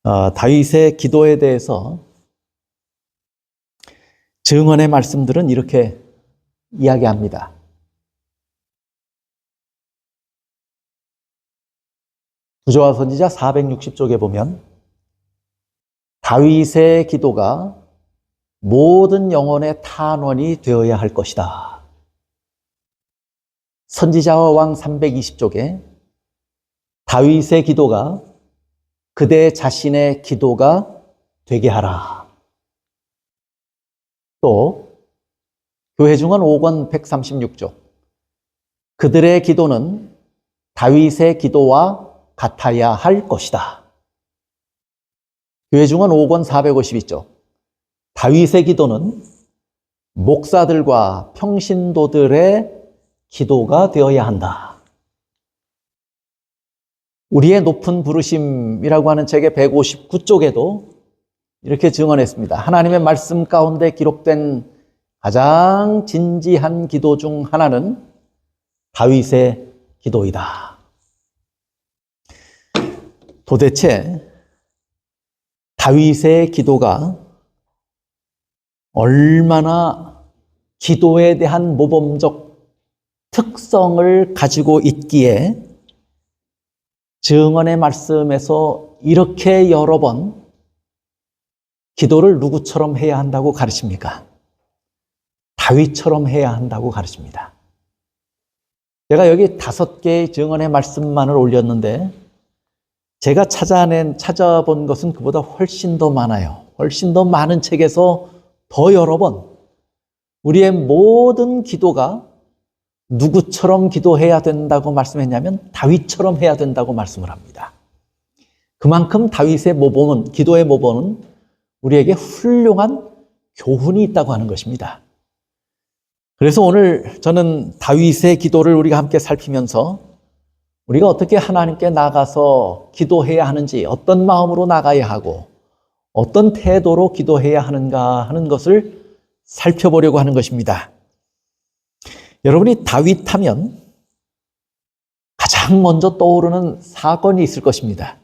다윗의 기도에 대해서 증언의 말씀들은 이렇게 이야기합니다. 부조와 선지자 460쪽에 보면 다윗의 기도가 모든 영혼의 탄원이 되어야 할 것이다. 선지자와 왕 320쪽에 다윗의 기도가 그대 자신의 기도가 되게 하라. 또 교회 증언 5권 136쪽 그들의 기도는 다윗의 기도와 같아야 할 것이다. 교회 증언 5권 452쪽 다윗의 기도는 목사들과 평신도들의 기도가 되어야 한다. 우리의 높은 부르심이라고 하는 책의 159쪽에도 이렇게 증언했습니다. 하나님의 말씀 가운데 기록된 가장 진지한 기도 중 하나는 다윗의 기도이다. 도대체 다윗의 기도가 얼마나 기도에 대한 모범적 특성을 가지고 있기에 증언의 말씀에서 이렇게 여러 번 기도를 누구처럼 해야 한다고 가르칩니까? 다윗처럼 해야 한다고 가르칩니다. 제가 여기 5개의 증언의 말씀만을 올렸는데 제가 찾아본 것은 그보다 훨씬 더 많아요. 훨씬 더 많은 책에서 더 여러 번 우리의 모든 기도가 누구처럼 기도해야 된다고 말씀했냐면 다윗처럼 해야 된다고 말씀을 합니다. 그만큼 다윗의 모범은, 기도의 모범은 우리에게 훌륭한 교훈이 있다고 하는 것입니다. 그래서 오늘 저는 다윗의 기도를 우리가 함께 살피면서 우리가 어떻게 하나님께 나가서 기도해야 하는지, 어떤 마음으로 나가야 하고 어떤 태도로 기도해야 하는가 하는 것을 살펴보려고 하는 것입니다. 여러분이 다윗 하면 가장 먼저 떠오르는 사건이 있을 것입니다.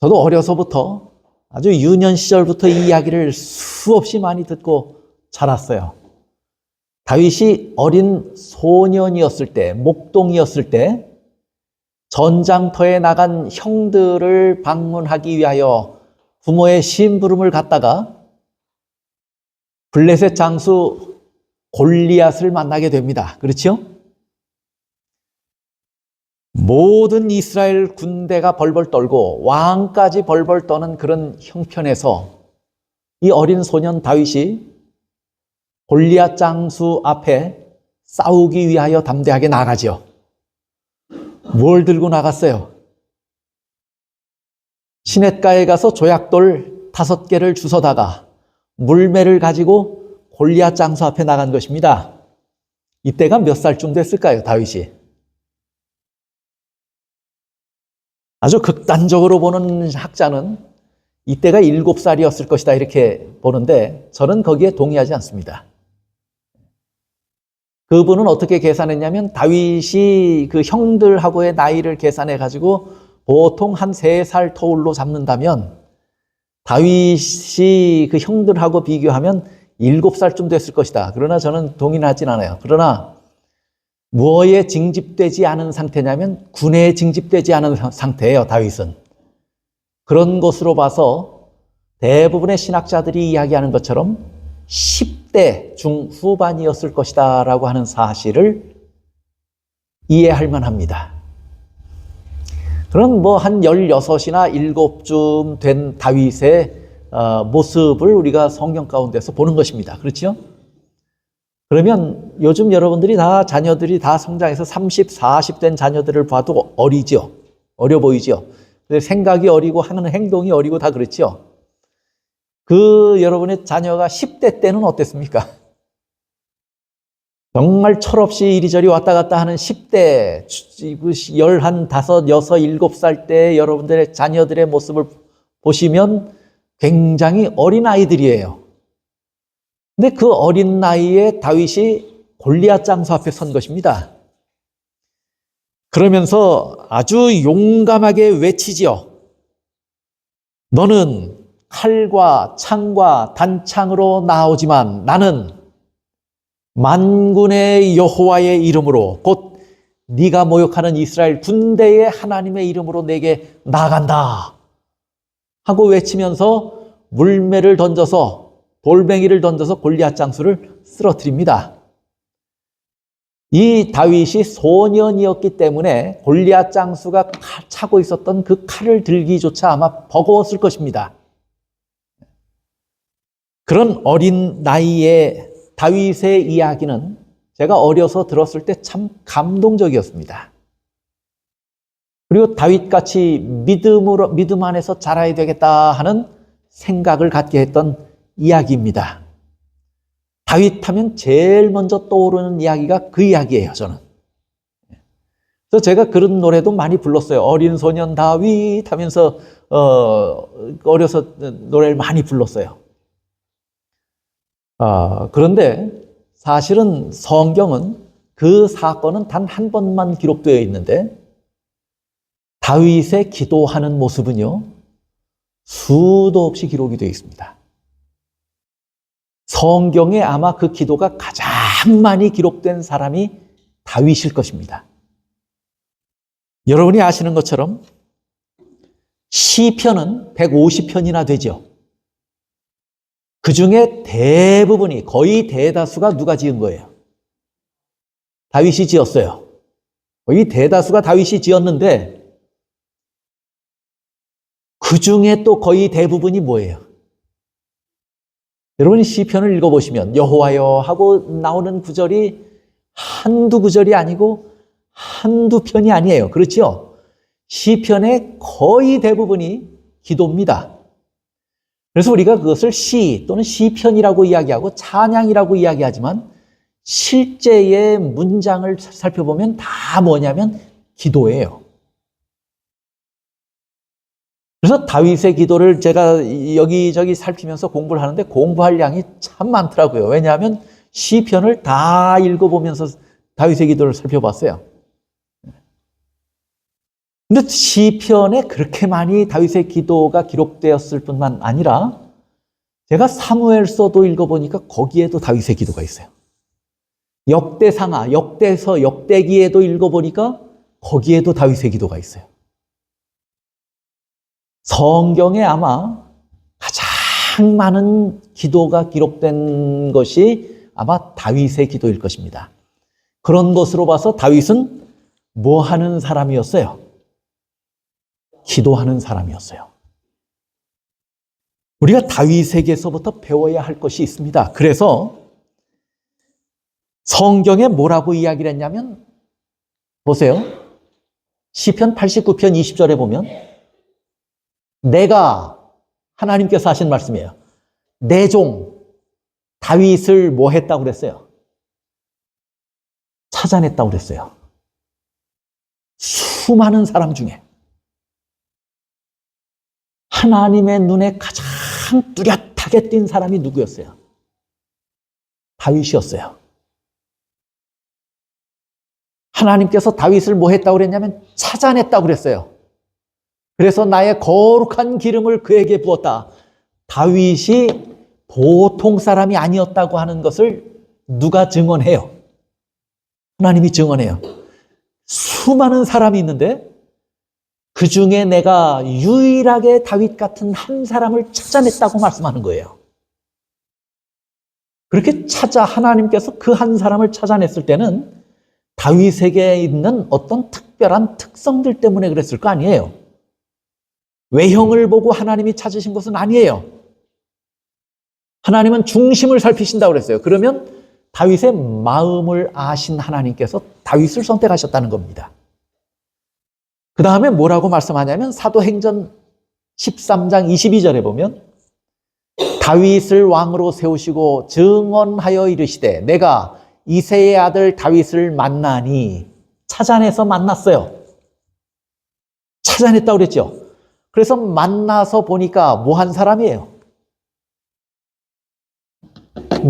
저도 어려서부터 아주 유년 시절부터 이 이야기를 수없이 많이 듣고 자랐어요. 다윗이 어린 소년이었을 때, 목동이었을 때 전장터에 나간 형들을 방문하기 위하여 부모의 심부름을 갔다가 블레셋 장수 골리앗을 만나게 됩니다. 그렇죠? 모든 이스라엘 군대가 벌벌 떨고 왕까지 벌벌 떠는 그런 형편에서 이 어린 소년 다윗이 골리앗 장수 앞에 싸우기 위하여 담대하게 나가죠. 뭘 들고 나갔어요? 시냇가에 가서 조약돌 5개를 주워다가 물매를 가지고 골리앗 장수 앞에 나간 것입니다. 이때가 몇 살쯤 됐을까요, 다윗이? 아주 극단적으로 보는 학자는 이때가 7살이었을 것이다 이렇게 보는데 저는 거기에 동의하지 않습니다. 그분은 어떻게 계산했냐면 다윗이 그 형들하고의 나이를 계산해 가지고 보통 한 3살 터울로 잡는다면 다윗이 그 형들하고 비교하면 7살쯤 됐을 것이다. 그러나 저는 동의는 하진 않아요. 그러나 무엇에 징집되지 않은 상태냐면 군에 징집되지 않은 상태예요, 다윗은. 그런 것으로 봐서 대부분의 신학자들이 이야기하는 것처럼 10대 중후반이었을 것이다 라고 하는 사실을 이해할 만합니다. 그런 한 16이나 7쯤 된 다윗의 모습을 우리가 성경 가운데서 보는 것입니다. 그렇죠? 그러면 요즘 여러분들이 자녀들이 다 성장해서 30, 40 된 자녀들을 봐도 어리죠. 어려 보이죠. 생각이 어리고 하는 행동이 어리고 다 그렇죠. 여러분의 자녀가 10대 때는 어땠습니까? 정말 철없이 이리저리 왔다 갔다 하는 10대, 15, 6, 7살 때 여러분들의 자녀들의 모습을 보시면 굉장히 어린 아이들이에요. 근데 그 어린 나이에 다윗이 골리앗 장수 앞에 선 것입니다. 그러면서 아주 용감하게 외치지요. 너는 칼과 창과 단창으로 나오지만 나는 만군의 여호와의 이름으로 곧 네가 모욕하는 이스라엘 군대의 하나님의 이름으로 내게 나아간다 하고 외치면서 물매를 던져서 돌멩이를 던져서 골리앗 장수를 쓰러뜨립니다. 이 다윗이 소년이었기 때문에 골리앗 장수가 차고 있었던 그 칼을 들기조차 아마 버거웠을 것입니다. 그런 어린 나이에 다윗의 이야기는 제가 어려서 들었을 때 참 감동적이었습니다. 그리고 다윗같이 믿음 안에서 자라야 되겠다 하는 생각을 갖게 했던 이야기입니다. 다윗 하면 제일 먼저 떠오르는 이야기가 그 이야기예요, 저는. 그래서 제가 그런 노래도 많이 불렀어요. 어린 소년 다윗 하면서 어려서 노래를 많이 불렀어요. 그런데 사실은 성경은 그 사건은 단 한 번만 기록되어 있는데 다윗의 기도하는 모습은요, 수도 없이 기록이 되어 있습니다. 성경에 아마 그 기도가 가장 많이 기록된 사람이 다윗일 것입니다. 여러분이 아시는 것처럼 시편은 150편이나 되죠. 그 중에 대부분이 거의 대다수가 누가 지은 거예요? 다윗이 지었어요. 거의 대다수가 다윗이 지었는데 그 중에 또 거의 대부분이 뭐예요? 여러분이 시편을 읽어보시면 여호와여 하고 나오는 구절이 한두 구절이 아니고 한두 편이 아니에요. 그렇죠? 시편의 거의 대부분이 기도입니다. 그래서 우리가 그것을 시 또는 시편이라고 이야기하고 찬양이라고 이야기하지만 실제의 문장을 살펴보면 다 뭐냐면 기도예요. 그래서 다윗의 기도를 제가 여기저기 살피면서 공부를 하는데 공부할 양이 참 많더라고요. 왜냐하면 시편을 다 읽어보면서 다윗의 기도를 살펴봤어요. 근데 시편에 그렇게 많이 다윗의 기도가 기록되었을 뿐만 아니라 제가 사무엘서도 읽어보니까 거기에도 다윗의 기도가 있어요. 역대상하, 역대서, 역대기에도 읽어보니까 거기에도 다윗의 기도가 있어요. 성경에 아마 가장 많은 기도가 기록된 것이 아마 다윗의 기도일 것입니다. 그런 것으로 봐서 다윗은 뭐 하는 사람이었어요? 기도하는 사람이었어요. 우리가 다윗에게서부터 배워야 할 것이 있습니다. 그래서 성경에 뭐라고 이야기를 했냐면 보세요. 시편 89편 20절에 보면 내가 하나님께서 하신 말씀이에요. 내 종 다윗을 뭐 했다고 그랬어요? 찾아냈다고 그랬어요. 수많은 사람 중에 하나님의 눈에 가장 뚜렷하게 띈 사람이 누구였어요? 다윗이었어요. 하나님께서 다윗을 뭐 했다고 그랬냐면 찾아냈다고 그랬어요. 그래서 나의 거룩한 기름을 그에게 부었다. 다윗이 보통 사람이 아니었다고 하는 것을 누가 증언해요? 하나님이 증언해요. 수많은 사람이 있는데 그 중에 내가 유일하게 다윗 같은 한 사람을 찾아냈다고 말씀하는 거예요. 그렇게 하나님께서 그 한 사람을 찾아냈을 때는 다윗에게 있는 어떤 특별한 특성들 때문에 그랬을 거 아니에요. 외형을 보고 하나님이 찾으신 것은 아니에요. 하나님은 중심을 살피신다고 그랬어요. 그러면 다윗의 마음을 아신 하나님께서 다윗을 선택하셨다는 겁니다. 그 다음에 뭐라고 말씀하냐면 사도행전 13장 22절에 보면 다윗을 왕으로 세우시고 증언하여 이르시되 내가 이새의 아들 다윗을 만나니 찾아내서 만났어요. 찾아냈다고 그랬죠. 그래서 만나서 보니까 뭐 한 사람이에요?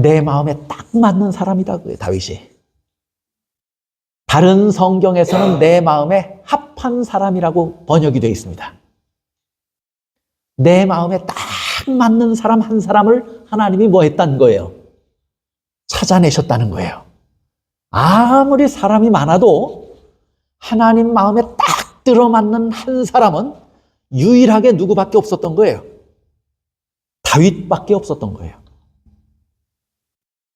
내 마음에 딱 맞는 사람이다. 다윗이. 다른 성경에서는 내 마음에 합한 사람이라고 번역이 되어 있습니다. 내 마음에 딱 맞는 사람 한 사람을 하나님이 뭐 했다는 거예요? 찾아내셨다는 거예요. 아무리 사람이 많아도 하나님 마음에 딱 들어맞는 한 사람은 유일하게 누구밖에 없었던 거예요? 다윗밖에 없었던 거예요.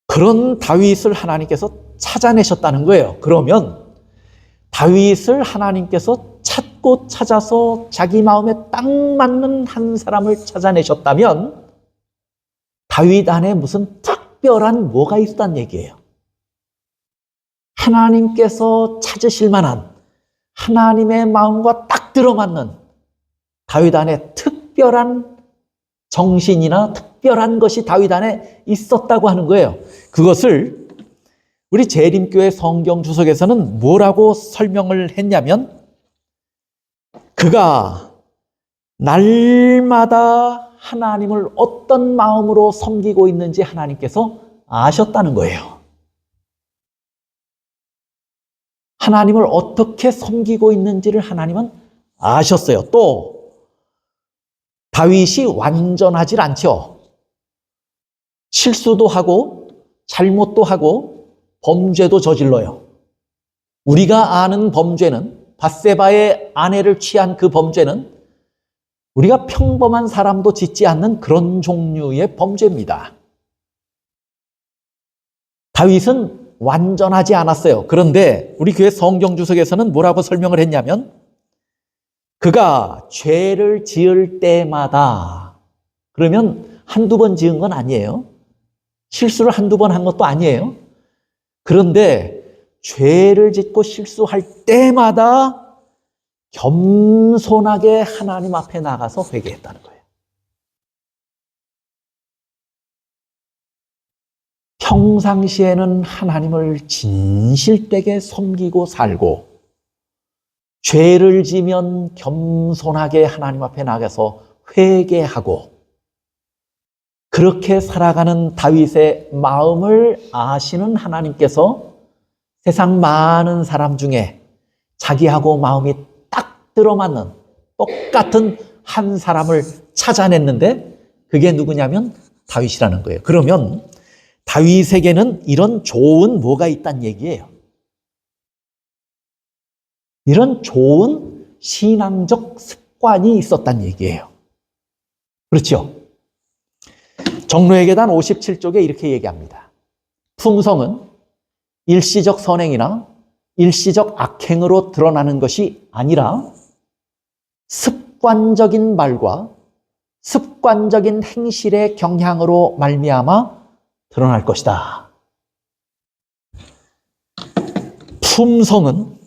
그런 다윗을 하나님께서 찾아내셨다는 거예요. 그러면 다윗을 하나님께서 찾고 찾아서 자기 마음에 딱 맞는 한 사람을 찾아내셨다면 다윗 안에 무슨 특별한 뭐가 있었단 얘기예요. 하나님께서 찾으실 만한 하나님의 마음과 딱 들어맞는 다윗 안에 특별한 정신이나 특별한 것이 다윗 안에 있었다고 하는 거예요. 그것을 우리 재림교회 성경 주석에서는 뭐라고 설명을 했냐면 그가 날마다 하나님을 어떤 마음으로 섬기고 있는지 하나님께서 아셨다는 거예요. 하나님을 어떻게 섬기고 있는지를 하나님은 아셨어요. 또 다윗이 완전하질 않죠. 실수도 하고 잘못도 하고 범죄도 저질러요. 우리가 아는 범죄는 밧세바의 아내를 취한 그 범죄는 우리가 평범한 사람도 짓지 않는 그런 종류의 범죄입니다. 다윗은 완전하지 않았어요. 그런데 우리 교회 성경 주석에서는 뭐라고 설명을 했냐면 그가 죄를 지을 때마다 그러면 한두 번 지은 건 아니에요. 실수를 한두 번 한 것도 아니에요. 그런데 죄를 짓고 실수할 때마다 겸손하게 하나님 앞에 나가서 회개했다는 거예요. 평상시에는 하나님을 진실되게 섬기고 살고 죄를 지면 겸손하게 하나님 앞에 나가서 회개하고 그렇게 살아가는 다윗의 마음을 아시는 하나님께서 세상 많은 사람 중에 자기하고 마음이 딱 들어맞는 똑같은 한 사람을 찾아냈는데 그게 누구냐면 다윗이라는 거예요. 그러면 다윗에게는 이런 좋은 뭐가 있다는 얘기예요. 이런 좋은 신앙적 습관이 있었다는 얘기예요. 그렇죠? 정로의 계단 57쪽에 이렇게 얘기합니다. 품성은 일시적 선행이나 일시적 악행으로 드러나는 것이 아니라 습관적인 말과 습관적인 행실의 경향으로 말미암아 드러날 것이다. 품성은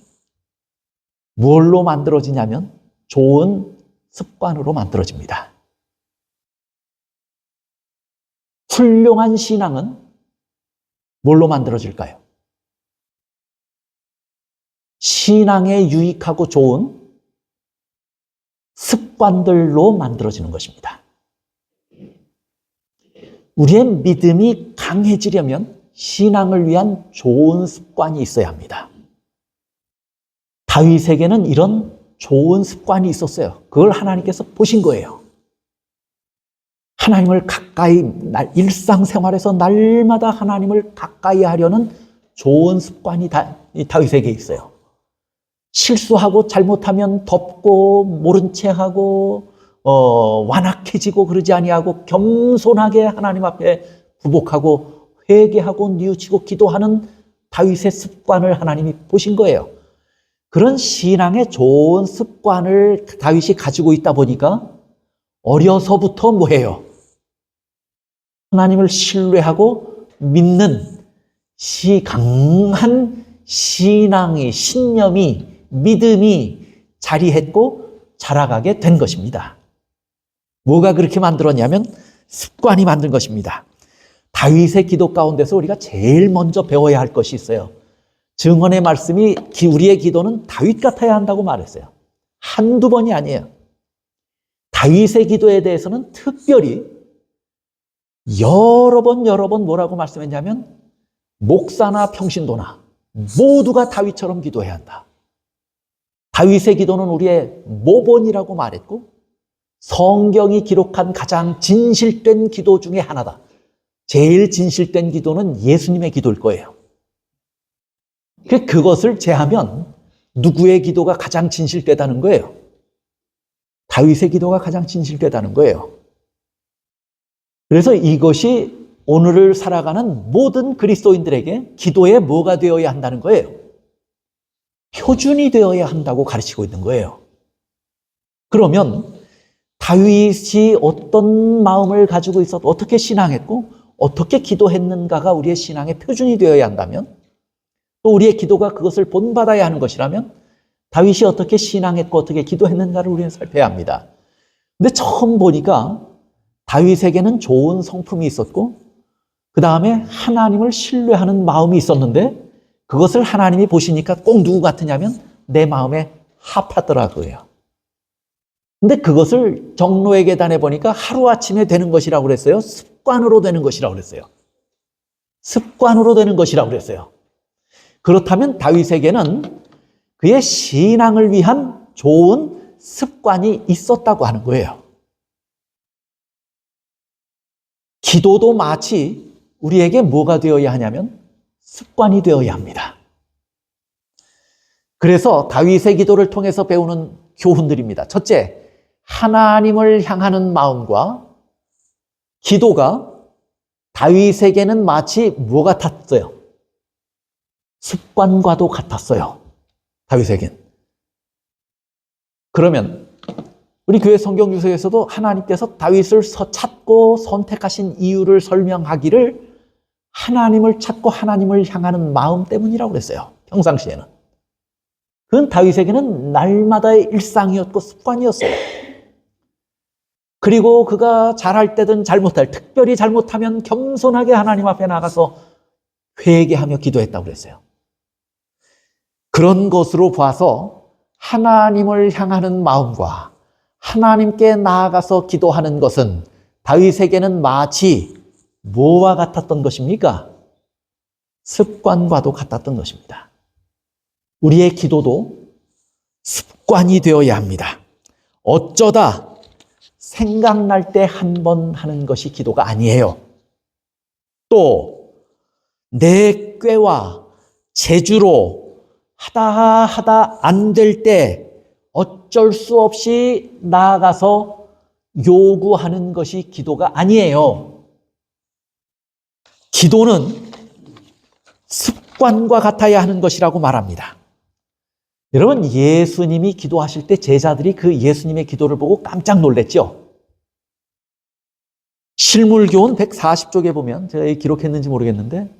뭘로 만들어지냐면 좋은 습관으로 만들어집니다. 훌륭한 신앙은 뭘로 만들어질까요? 신앙에 유익하고 좋은 습관들로 만들어지는 것입니다. 우리의 믿음이 강해지려면 신앙을 위한 좋은 습관이 있어야 합니다. 다윗에게는 이런 좋은 습관이 있었어요. 그걸 하나님께서 보신 거예요. 하나님을 가까이, 일상생활에서 날마다 하나님을 가까이 하려는 좋은 습관이 다윗에게 있어요. 실수하고 잘못하면 덮고 모른 체하고 완악해지고 그러지 아니하고 겸손하게 하나님 앞에 굴복하고 회개하고 뉘우치고 기도하는 다윗의 습관을 하나님이 보신 거예요. 그런 신앙의 좋은 습관을 다윗이 가지고 있다 보니까 어려서부터 뭐예요? 하나님을 신뢰하고 믿는 강한 신앙이, 신념이, 믿음이 자리했고 자라가게 된 것입니다. 뭐가 그렇게 만들었냐면 습관이 만든 것입니다. 다윗의 기도 가운데서 우리가 제일 먼저 배워야 할 것이 있어요. 증언의 말씀이 우리의 기도는 다윗 같아야 한다고 말했어요. 한두 번이 아니에요. 다윗의 기도에 대해서는 특별히 여러 번 뭐라고 말씀했냐면 목사나 평신도나 모두가 다윗처럼 기도해야 한다. 다윗의 기도는 우리의 모본이라고 말했고 성경이 기록한 가장 진실된 기도 중에 하나다. 제일 진실된 기도는 예수님의 기도일 거예요. 그것을 제하면 누구의 기도가 가장 진실되다는 거예요? 다윗의 기도가 가장 진실되다는 거예요. 그래서 이것이 오늘을 살아가는 모든 그리스도인들에게 기도에 뭐가 되어야 한다는 거예요? 표준이 되어야 한다고 가르치고 있는 거예요. 그러면 다윗이 어떤 마음을 가지고 있었고 어떻게 신앙했고 어떻게 기도했는가가 우리의 신앙의 표준이 되어야 한다면 또 우리의 기도가 그것을 본받아야 하는 것이라면 다윗이 어떻게 신앙했고 어떻게 기도했는가를 우리는 살펴야 합니다. 근데 처음 보니까 다윗에게는 좋은 성품이 있었고 그 다음에 하나님을 신뢰하는 마음이 있었는데 그것을 하나님이 보시니까 꼭 누구 같으냐면 내 마음에 합하더라고요. 근데 그것을 정로의 계단에 보니까 하루아침에 되는 것이라고 그랬어요. 습관으로 되는 것이라고 그랬어요. 습관으로 되는 것이라고 그랬어요. 그렇다면 다윗에게는 그의 신앙을 위한 좋은 습관이 있었다고 하는 거예요. 기도도 마치 우리에게 뭐가 되어야 하냐면 습관이 되어야 합니다. 그래서 다윗의 기도를 통해서 배우는 교훈들입니다. 첫째, 하나님을 향하는 마음과 기도가 다윗에게는 마치 뭐 같았어요? 습관과도 같았어요. 다윗에겐. 그러면 우리 교회 성경 유서에서도 하나님께서 다윗을 찾고 선택하신 이유를 설명하기를 하나님을 찾고 하나님을 향하는 마음 때문이라고 그랬어요. 평상시에는. 그건 다윗에게는 날마다의 일상이었고 습관이었어요. 그리고 그가 잘할 때든 잘못할, 특별히 잘못하면 겸손하게 하나님 앞에 나가서 회개하며 기도했다고 그랬어요. 그런 것으로 봐서 하나님을 향하는 마음과 하나님께 나아가서 기도하는 것은 다윗에게는 마치 뭐와 같았던 것입니까? 습관과도 같았던 것입니다. 우리의 기도도 습관이 되어야 합니다. 어쩌다 생각날 때 한 번 하는 것이 기도가 아니에요. 또 내 꾀와 재주로 하다 안 될 때 어쩔 수 없이 나아가서 요구하는 것이 기도가 아니에요. 기도는 습관과 같아야 하는 것이라고 말합니다. 여러분, 예수님이 기도하실 때 제자들이 그 예수님의 기도를 보고 깜짝 놀랐죠? 실물교훈 140쪽에 보면 제가 기록했는지 모르겠는데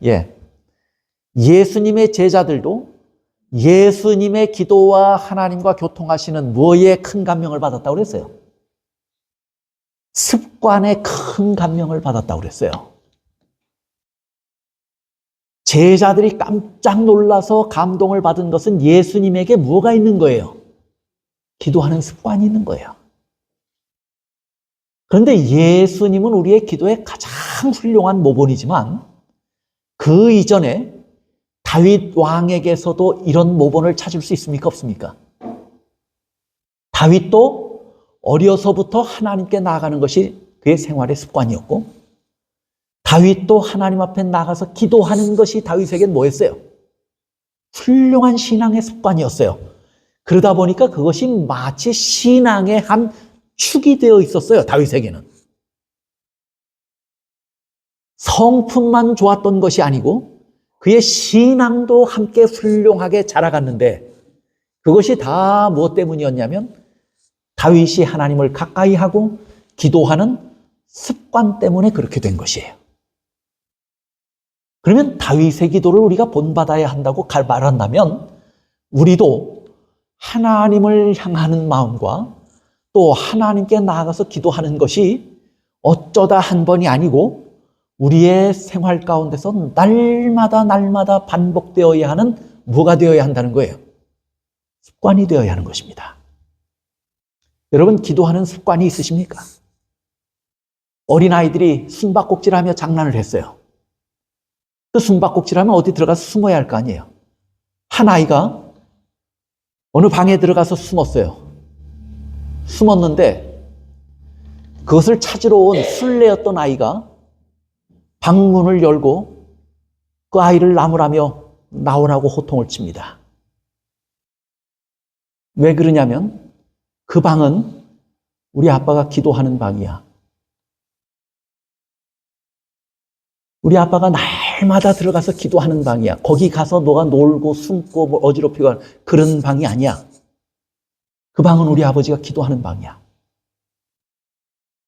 예수님의 제자들도 예수님의 기도와 하나님과 교통하시는 뭐에 큰 감명을 받았다고 그랬어요? 습관에 큰 감명을 받았다고 그랬어요. 제자들이 깜짝 놀라서 감동을 받은 것은 예수님에게 뭐가 있는 거예요? 기도하는 습관이 있는 거예요. 그런데 예수님은 우리의 기도의 가장 훌륭한 모본이지만 그 이전에 다윗 왕에게서도 이런 모본을 찾을 수 있습니까? 없습니까? 다윗도 어려서부터 하나님께 나아가는 것이 그의 생활의 습관이었고 다윗도 하나님 앞에 나가서 기도하는 것이 다윗에겐 뭐였어요? 훌륭한 신앙의 습관이었어요. 그러다 보니까 그것이 마치 신앙의 한 축이 되어 있었어요. 다윗에게는. 성품만 좋았던 것이 아니고 그의 신앙도 함께 훌륭하게 자라갔는데 그것이 다 무엇 때문이었냐면 다윗이 하나님을 가까이 하고 기도하는 습관 때문에 그렇게 된 것이에요. 그러면 다윗의 기도를 우리가 본받아야 한다고 말한다면 우리도 하나님을 향하는 마음과 또 하나님께 나아가서 기도하는 것이 어쩌다 한 번이 아니고 우리의 생활 가운데서 날마다 반복되어야 하는 뭐가 되어야 한다는 거예요? 습관이 되어야 하는 것입니다. 여러분, 기도하는 습관이 있으십니까? 어린아이들이 숨바꼭질하며 장난을 했어요. 그 숨바꼭질하면 어디 들어가서 숨어야 할 거 아니에요. 한 아이가 어느 방에 들어가서 숨었어요. 숨었는데 그것을 찾으러 온 술래였던 아이가 방문을 열고 그 아이를 나무라며 나오라고 호통을 칩니다. 왜 그러냐면 그 방은 우리 아빠가 기도하는 방이야. 우리 아빠가 날마다 들어가서 기도하는 방이야. 거기 가서 너가 놀고 숨고 뭐 어지럽히고 하는 그런 방이 아니야. 그 방은 우리 아버지가 기도하는 방이야.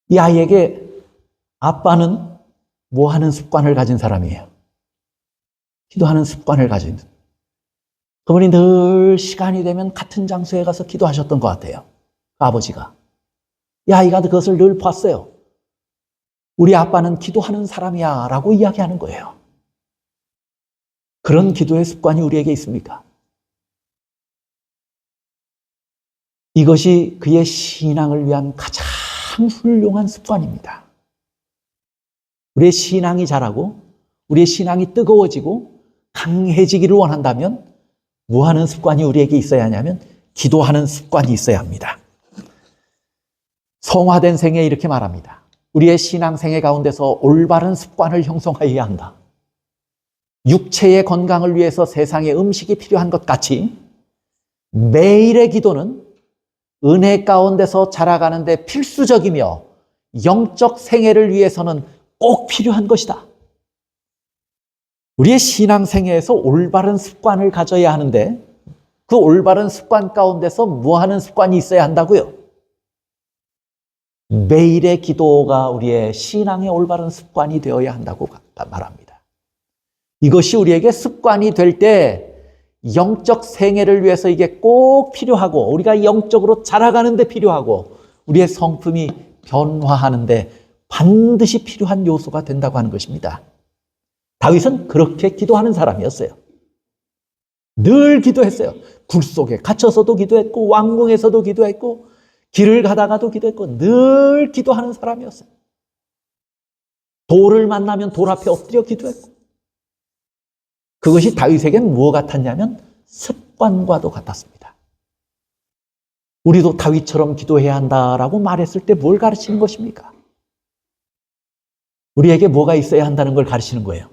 이 아이에게 아빠는 뭐 하는 습관을 가진 사람이에요? 기도하는 습관을 가진. 그분이 늘 시간이 되면 같은 장소에 가서 기도하셨던 것 같아요. 그 아버지가. 이 아이가 그것을 늘 봤어요. 우리 아빠는 기도하는 사람이야 라고 이야기하는 거예요. 그런 기도의 습관이 우리에게 있습니까? 이것이 그의 신앙을 위한 가장 훌륭한 습관입니다. 우리의 신앙이 자라고 우리의 신앙이 뜨거워지고 강해지기를 원한다면 뭐 하는 습관이 우리에게 있어야 하냐면 기도하는 습관이 있어야 합니다. 성화된 생에 이렇게 말합니다. 우리의 신앙생애 가운데서 올바른 습관을 형성해야 한다. 육체의 건강을 위해서 세상에 음식이 필요한 것 같이 매일의 기도는 은혜 가운데서 자라가는데 필수적이며 영적 생애를 위해서는 꼭 필요한 것이다. 우리의 신앙생애에서 올바른 습관을 가져야 하는데 그 올바른 습관 가운데서 뭐 하는 습관이 있어야 한다고요? 매일의 기도가 우리의 신앙의 올바른 습관이 되어야 한다고 말합니다. 이것이 우리에게 습관이 될 때 영적 생애를 위해서 이게 꼭 필요하고 우리가 영적으로 자라가는 데 필요하고 우리의 성품이 변화하는 데 반드시 필요한 요소가 된다고 하는 것입니다. 다윗은 그렇게 기도하는 사람이었어요. 늘 기도했어요. 굴 속에 갇혀서도 기도했고 왕궁에서도 기도했고 길을 가다가도 기도했고 늘 기도하는 사람이었어요. 돌을 만나면 돌 앞에 엎드려 기도했고 그것이 다윗에겐 무엇 같았냐면 습관과도 같았습니다. 우리도 다윗처럼 기도해야 한다라고 말했을 때 뭘 가르치는 것입니까? 우리에게 뭐가 있어야 한다는 걸 가르치는 거예요.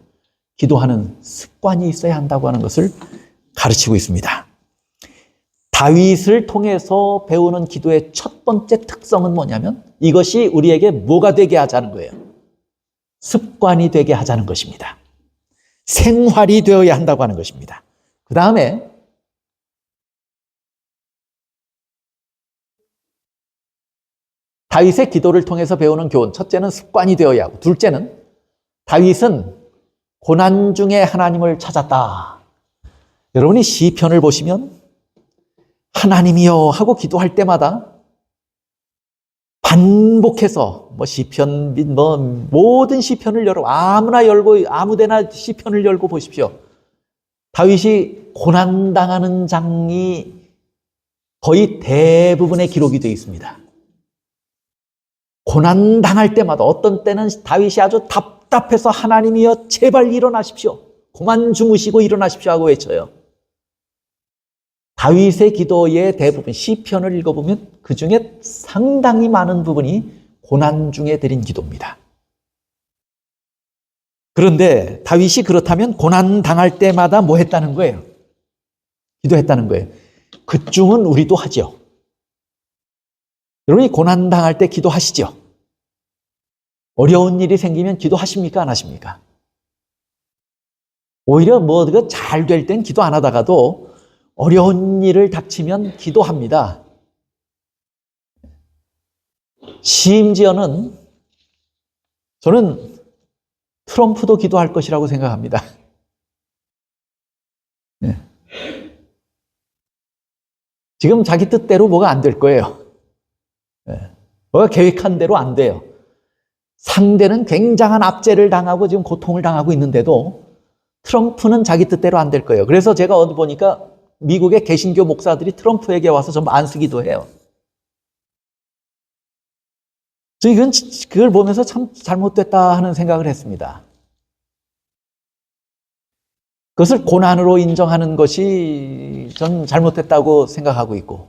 기도하는 습관이 있어야 한다고 하는 것을 가르치고 있습니다. 다윗을 통해서 배우는 기도의 첫 번째 특성은 뭐냐면 이것이 우리에게 뭐가 되게 하자는 거예요. 습관이 되게 하자는 것입니다. 생활이 되어야 한다고 하는 것입니다. 그 다음에 다윗의 기도를 통해서 배우는 교훈, 첫째는 습관이 되어야 하고 둘째는 다윗은 고난 중에 하나님을 찾았다. 여러분이 시편을 보시면 하나님이여 하고 기도할 때마다 반복해서 시편 모든 시편을 아무나 열고 아무데나 시편을 열고 보십시오. 다윗이 고난 당하는 장이 거의 대부분의 기록이 되어 있습니다. 고난 당할 때마다 어떤 때는 다윗이 아주 답답해서 하나님이여 제발 일어나십시오. 그만 주무시고 일어나십시오 하고 외쳐요. 다윗의 기도의 대부분 시편을 읽어보면 그 중에 상당히 많은 부분이 고난 중에 드린 기도입니다. 그런데 다윗이 그렇다면 고난 당할 때마다 뭐 했다는 거예요? 기도했다는 거예요. 그쯤은 우리도 하죠. 여러분이 고난 당할 때 기도하시죠? 어려운 일이 생기면 기도하십니까? 안 하십니까? 오히려 뭐가 잘 될 땐 기도 안 하다가도 어려운 일을 닥치면 기도합니다. 심지어는 저는 트럼프도 기도할 것이라고 생각합니다. 네. 지금 자기 뜻대로 뭐가 안 될 거예요. 네. 뭐가 계획한 대로 안 돼요. 상대는 굉장한 압제를 당하고 지금 고통을 당하고 있는데도 트럼프는 자기 뜻대로 안 될 거예요. 그래서 제가 어디 보니까 미국의 개신교 목사들이 트럼프에게 와서 전부 안수기도 해요. 이건 그걸 보면서 참 잘못됐다 하는 생각을 했습니다. 그것을 고난으로 인정하는 것이 전 잘못됐다고 생각하고 있고,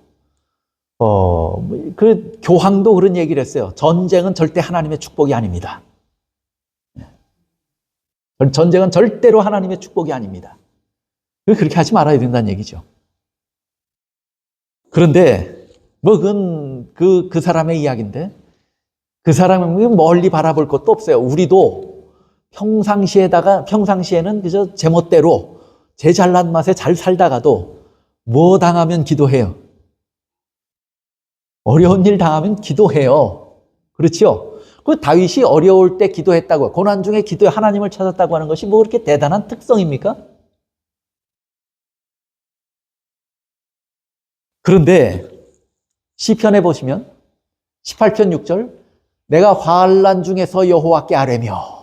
그 교황도 그런 얘기를 했어요. 전쟁은 절대 하나님의 축복이 아닙니다. 전쟁은 절대로 하나님의 축복이 아닙니다. 그렇게 하지 말아야 된다는 얘기죠. 그런데 그건 그 사람의 이야기인데, 그 사람은 멀리 바라볼 것도 없어요. 우리도 평상시에는 그저 제멋대로 제 잘난 맛에 잘 살다가도 뭐 당하면 기도해요. 어려운 일 당하면 기도해요. 그렇죠? 그 다윗이 어려울 때 기도했다고, 고난 중에 기도해 하나님을 찾았다고 하는 것이 뭐 그렇게 대단한 특성입니까? 그런데 시편에 보시면 18편 6절, 내가 환난 중에서 여호와께 아뢰며.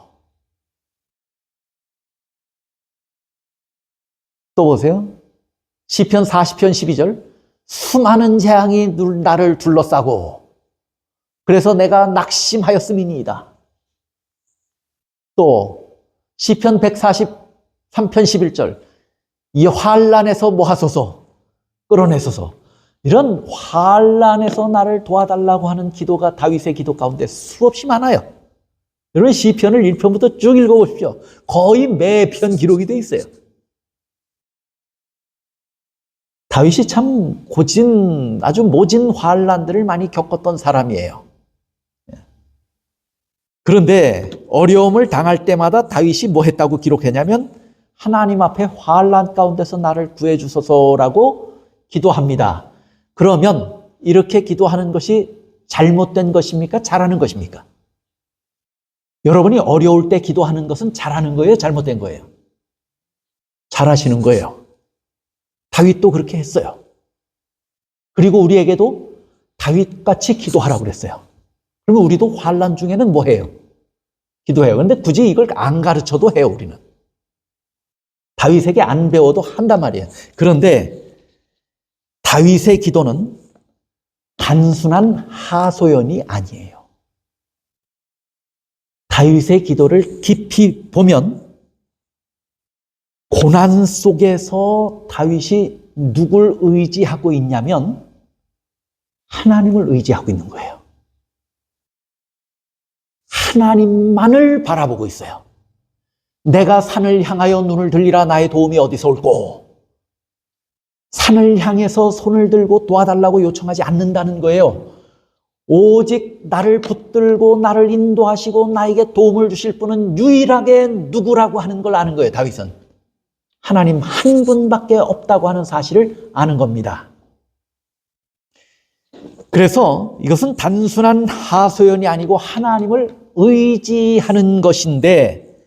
또 보세요. 시편 40편 12절, 수많은 재앙이 나를 둘러싸고 그래서 내가 낙심하였음이니이다. 또 시편 143편 11절, 이 환난에서 모하소서, 끌어내소서. 이런 환난에서 나를 도와달라고 하는 기도가 다윗의 기도 가운데 수없이 많아요. 여러분 시편을 1편부터 쭉 읽어보십시오. 거의 매편 기록이 돼 있어요. 다윗이 참 아주 모진 환난들을 많이 겪었던 사람이에요. 그런데 어려움을 당할 때마다 다윗이 뭐 했다고 기록했냐면, 하나님 앞에 환난 가운데서 나를 구해 주소서라고 기도합니다. 그러면 이렇게 기도하는 것이 잘못된 것입니까? 잘하는 것입니까? 여러분이 어려울 때 기도하는 것은 잘하는 거예요? 잘못된 거예요? 잘하시는 거예요. 다윗도 그렇게 했어요. 그리고 우리에게도 다윗같이 기도하라고 그랬어요. 그러면 우리도 환난 중에는 뭐 해요? 기도해요. 그런데 굳이 이걸 안 가르쳐도 해요, 우리는. 다윗에게 안 배워도 한단 말이에요. 그런데 다윗의 기도는 단순한 하소연이 아니에요. 다윗의 기도를 깊이 보면 고난 속에서 다윗이 누굴 의지하고 있냐면 하나님을 의지하고 있는 거예요. 하나님만을 바라보고 있어요. 내가 산을 향하여 눈을 들리라, 나의 도움이 어디서 올꼬. 산을 향해서 손을 들고 도와달라고 요청하지 않는다는 거예요. 오직 나를 붙들고 나를 인도하시고 나에게 도움을 주실 분은 유일하게 누구라고 하는 걸 아는 거예요, 다윗은. 하나님 한 분밖에 없다고 하는 사실을 아는 겁니다. 그래서 이것은 단순한 하소연이 아니고 하나님을 의지하는 것인데,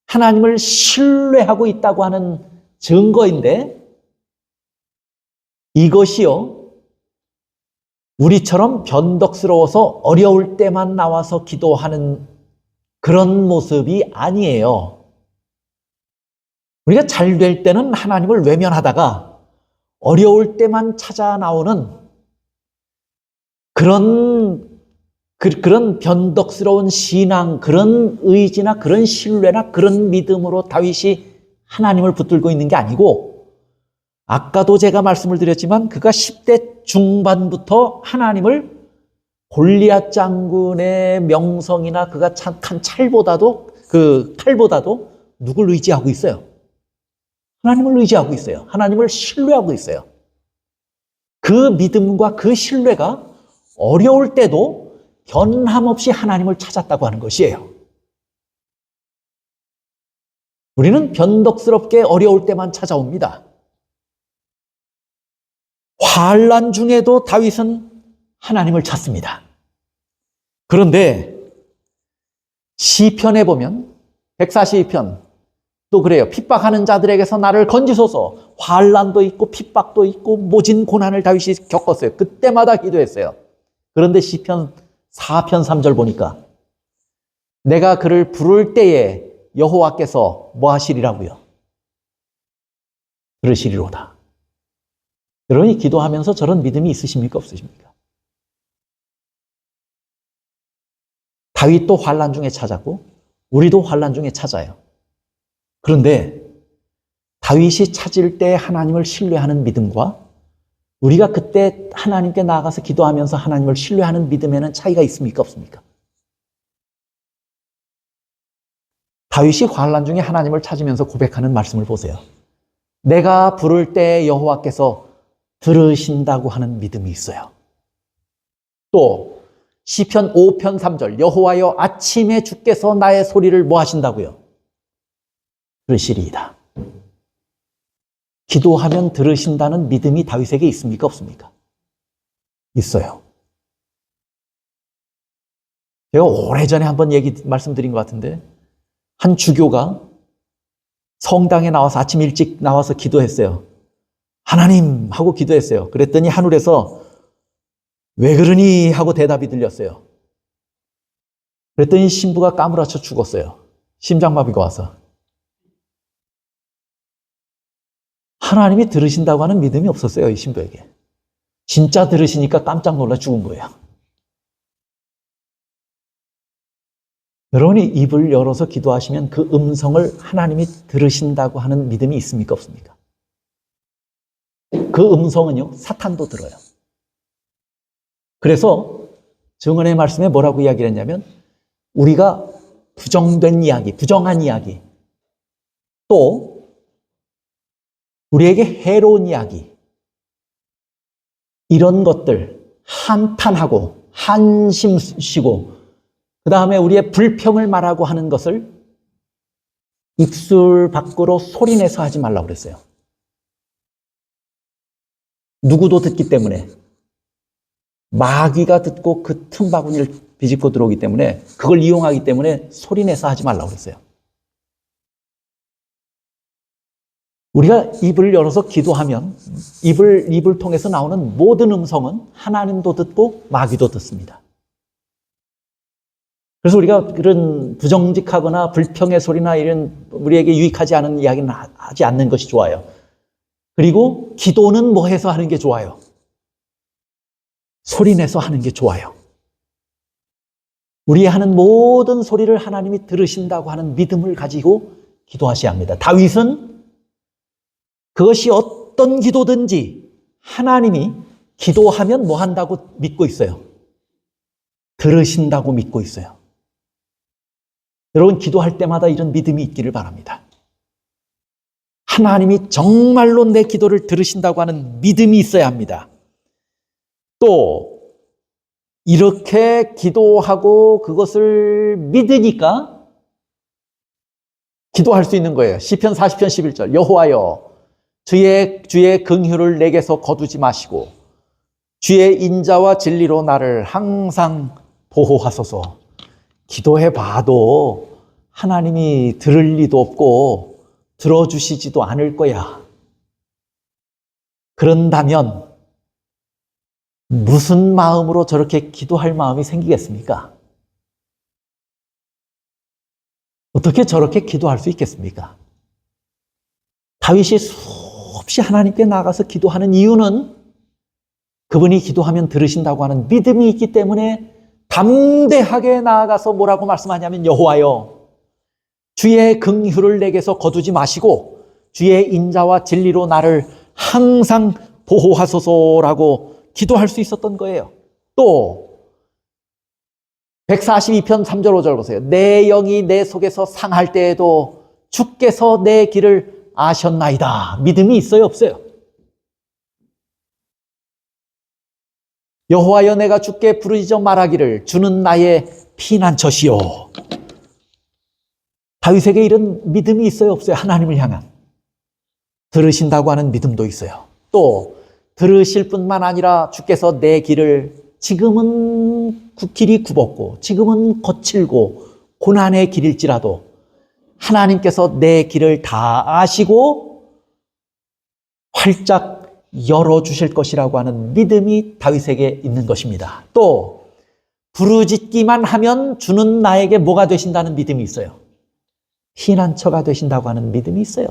하나님을 신뢰하고 있다고 하는 증거인데, 이것이요, 우리처럼 변덕스러워서 어려울 때만 나와서 기도하는 그런 모습이 아니에요. 우리가 잘 될 때는 하나님을 외면하다가 어려울 때만 찾아 나오는 그런 변덕스러운 신앙, 그런 의지나 그런 신뢰나 그런 믿음으로 다윗이 하나님을 붙들고 있는 게 아니고, 아까도 제가 말씀을 드렸지만 그가 10대 중반부터 하나님을 골리앗 장군의 명성이나 그가 한 칼보다도 누굴 의지하고 있어요? 하나님을 의지하고 있어요. 하나님을 신뢰하고 있어요. 그 믿음과 그 신뢰가 어려울 때도 변함없이 하나님을 찾았다고 하는 것이에요. 우리는 변덕스럽게 어려울 때만 찾아옵니다. 환난 중에도 다윗은 하나님을 찾습니다. 그런데 시편에 보면 142편 또 그래요. 핍박하는 자들에게서 나를 건지소서. 환난도 있고 핍박도 있고 모진 고난을 다윗이 겪었어요. 그때마다 기도했어요. 그런데 시편 4편 3절 보니까 내가 그를 부를 때에 여호와께서 뭐 하시리라고요? 들으시리로다. 여러분이 기도하면서 저런 믿음이 있으십니까? 없으십니까? 다윗도 환난 중에 찾았고 우리도 환난 중에 찾아요. 그런데 다윗이 찾을 때 하나님을 신뢰하는 믿음과 우리가 그때 하나님께 나아가서 기도하면서 하나님을 신뢰하는 믿음에는 차이가 있습니까? 없습니까? 다윗이 환난 중에 하나님을 찾으면서 고백하는 말씀을 보세요. 내가 부를 때 여호와께서 들으신다고 하는 믿음이 있어요. 또 시편 5편 3절 여호와여 아침에 주께서 나의 소리를 뭐 하신다고요? 들으시리이다. 기도하면 들으신다는 믿음이 다윗에게 있습니까? 없습니까? 있어요. 제가 오래전에 한번 말씀드린 것 같은데 한 주교가 성당에 나와서 아침 일찍 나와서 기도했어요. 하나님 하고 기도했어요. 그랬더니 하늘에서 왜 그러니 하고 대답이 들렸어요. 그랬더니 신부가 까무라쳐 죽었어요. 심장마비가 와서. 하나님이 들으신다고 하는 믿음이 없었어요, 이 신부에게. 진짜 들으시니까 깜짝 놀라 죽은 거예요. 여러분이 입을 열어서 기도하시면 그 음성을 하나님이 들으신다고 하는 믿음이 있습니까? 없습니까? 그 음성은요, 사탄도 들어요. 그래서 증언의 말씀에 뭐라고 이야기를 했냐면 우리가 부정된 이야기, 부정한 이야기, 또 우리에게 해로운 이야기, 이런 것들 한탄하고 한심 쉬고 그 다음에 우리의 불평을 말하고 하는 것을 입술 밖으로 소리내서 하지 말라고 그랬어요. 누구도 듣기 때문에 마귀가 듣고 그 틈바구니를 비집고 들어오기 때문에 그걸 이용하기 때문에 소리내서 하지 말라고 그랬어요. 우리가 입을 열어서 기도하면 입을 통해서 나오는 모든 음성은 하나님도 듣고 마귀도 듣습니다. 그래서 우리가 그런 부정직하거나 불평의 소리나 이런 우리에게 유익하지 않은 이야기는 하지 않는 것이 좋아요. 그리고 기도는 뭐 해서 하는 게 좋아요? 소리내서 하는 게 좋아요. 우리 하는 모든 소리를 하나님이 들으신다고 하는 믿음을 가지고 기도하셔야 합니다. 다윗은 그것이 어떤 기도든지 하나님이 기도하면 뭐 한다고 믿고 있어요? 들으신다고 믿고 있어요. 여러분 기도할 때마다 이런 믿음이 있기를 바랍니다. 하나님이 정말로 내 기도를 들으신다고 하는 믿음이 있어야 합니다. 또 이렇게 기도하고 그것을 믿으니까 기도할 수 있는 거예요. 시편 40편 11절 여호와여 주의 긍휼을 내게서 거두지 마시고 주의 인자와 진리로 나를 항상 보호하소서. 기도해 봐도 하나님이 들을 리도 없고 들어주시지도 않을 거야. 그런다면 무슨 마음으로 저렇게 기도할 마음이 생기겠습니까? 어떻게 저렇게 기도할 수 있겠습니까? 다윗이 수없이 하나님께 나가서 기도하는 이유는 그분이 기도하면 들으신다고 하는 믿음이 있기 때문에 담대하게 나아가서 뭐라고 말씀하냐면 여호와여 주의 긍휼을 내게서 거두지 마시고 주의 인자와 진리로 나를 항상 보호하소서라고 기도할 수 있었던 거예요. 또 142편 3절 5절 보세요. 내 영이 내 속에서 상할 때에도 주께서 내 길을 아셨나이다. 믿음이 있어요, 없어요? 여호와여 내가 주께 부르짖어 말하기를 주는 나의 피난처시오. 다윗에게 이런 믿음이 있어요, 없어요? 하나님을 향한 들으신다고 하는 믿음도 있어요. 또 들으실 뿐만 아니라 주께서 내 길을 지금은 길이 굽었고 지금은 거칠고 고난의 길일지라도 하나님께서 내 길을 다 아시고 활짝 열어주실 것이라고 하는 믿음이 다윗에게 있는 것입니다. 또 부르짖기만 하면 주는 나에게 뭐가 되신다는 믿음이 있어요. 피난처가 되신다고 하는 믿음이 있어요.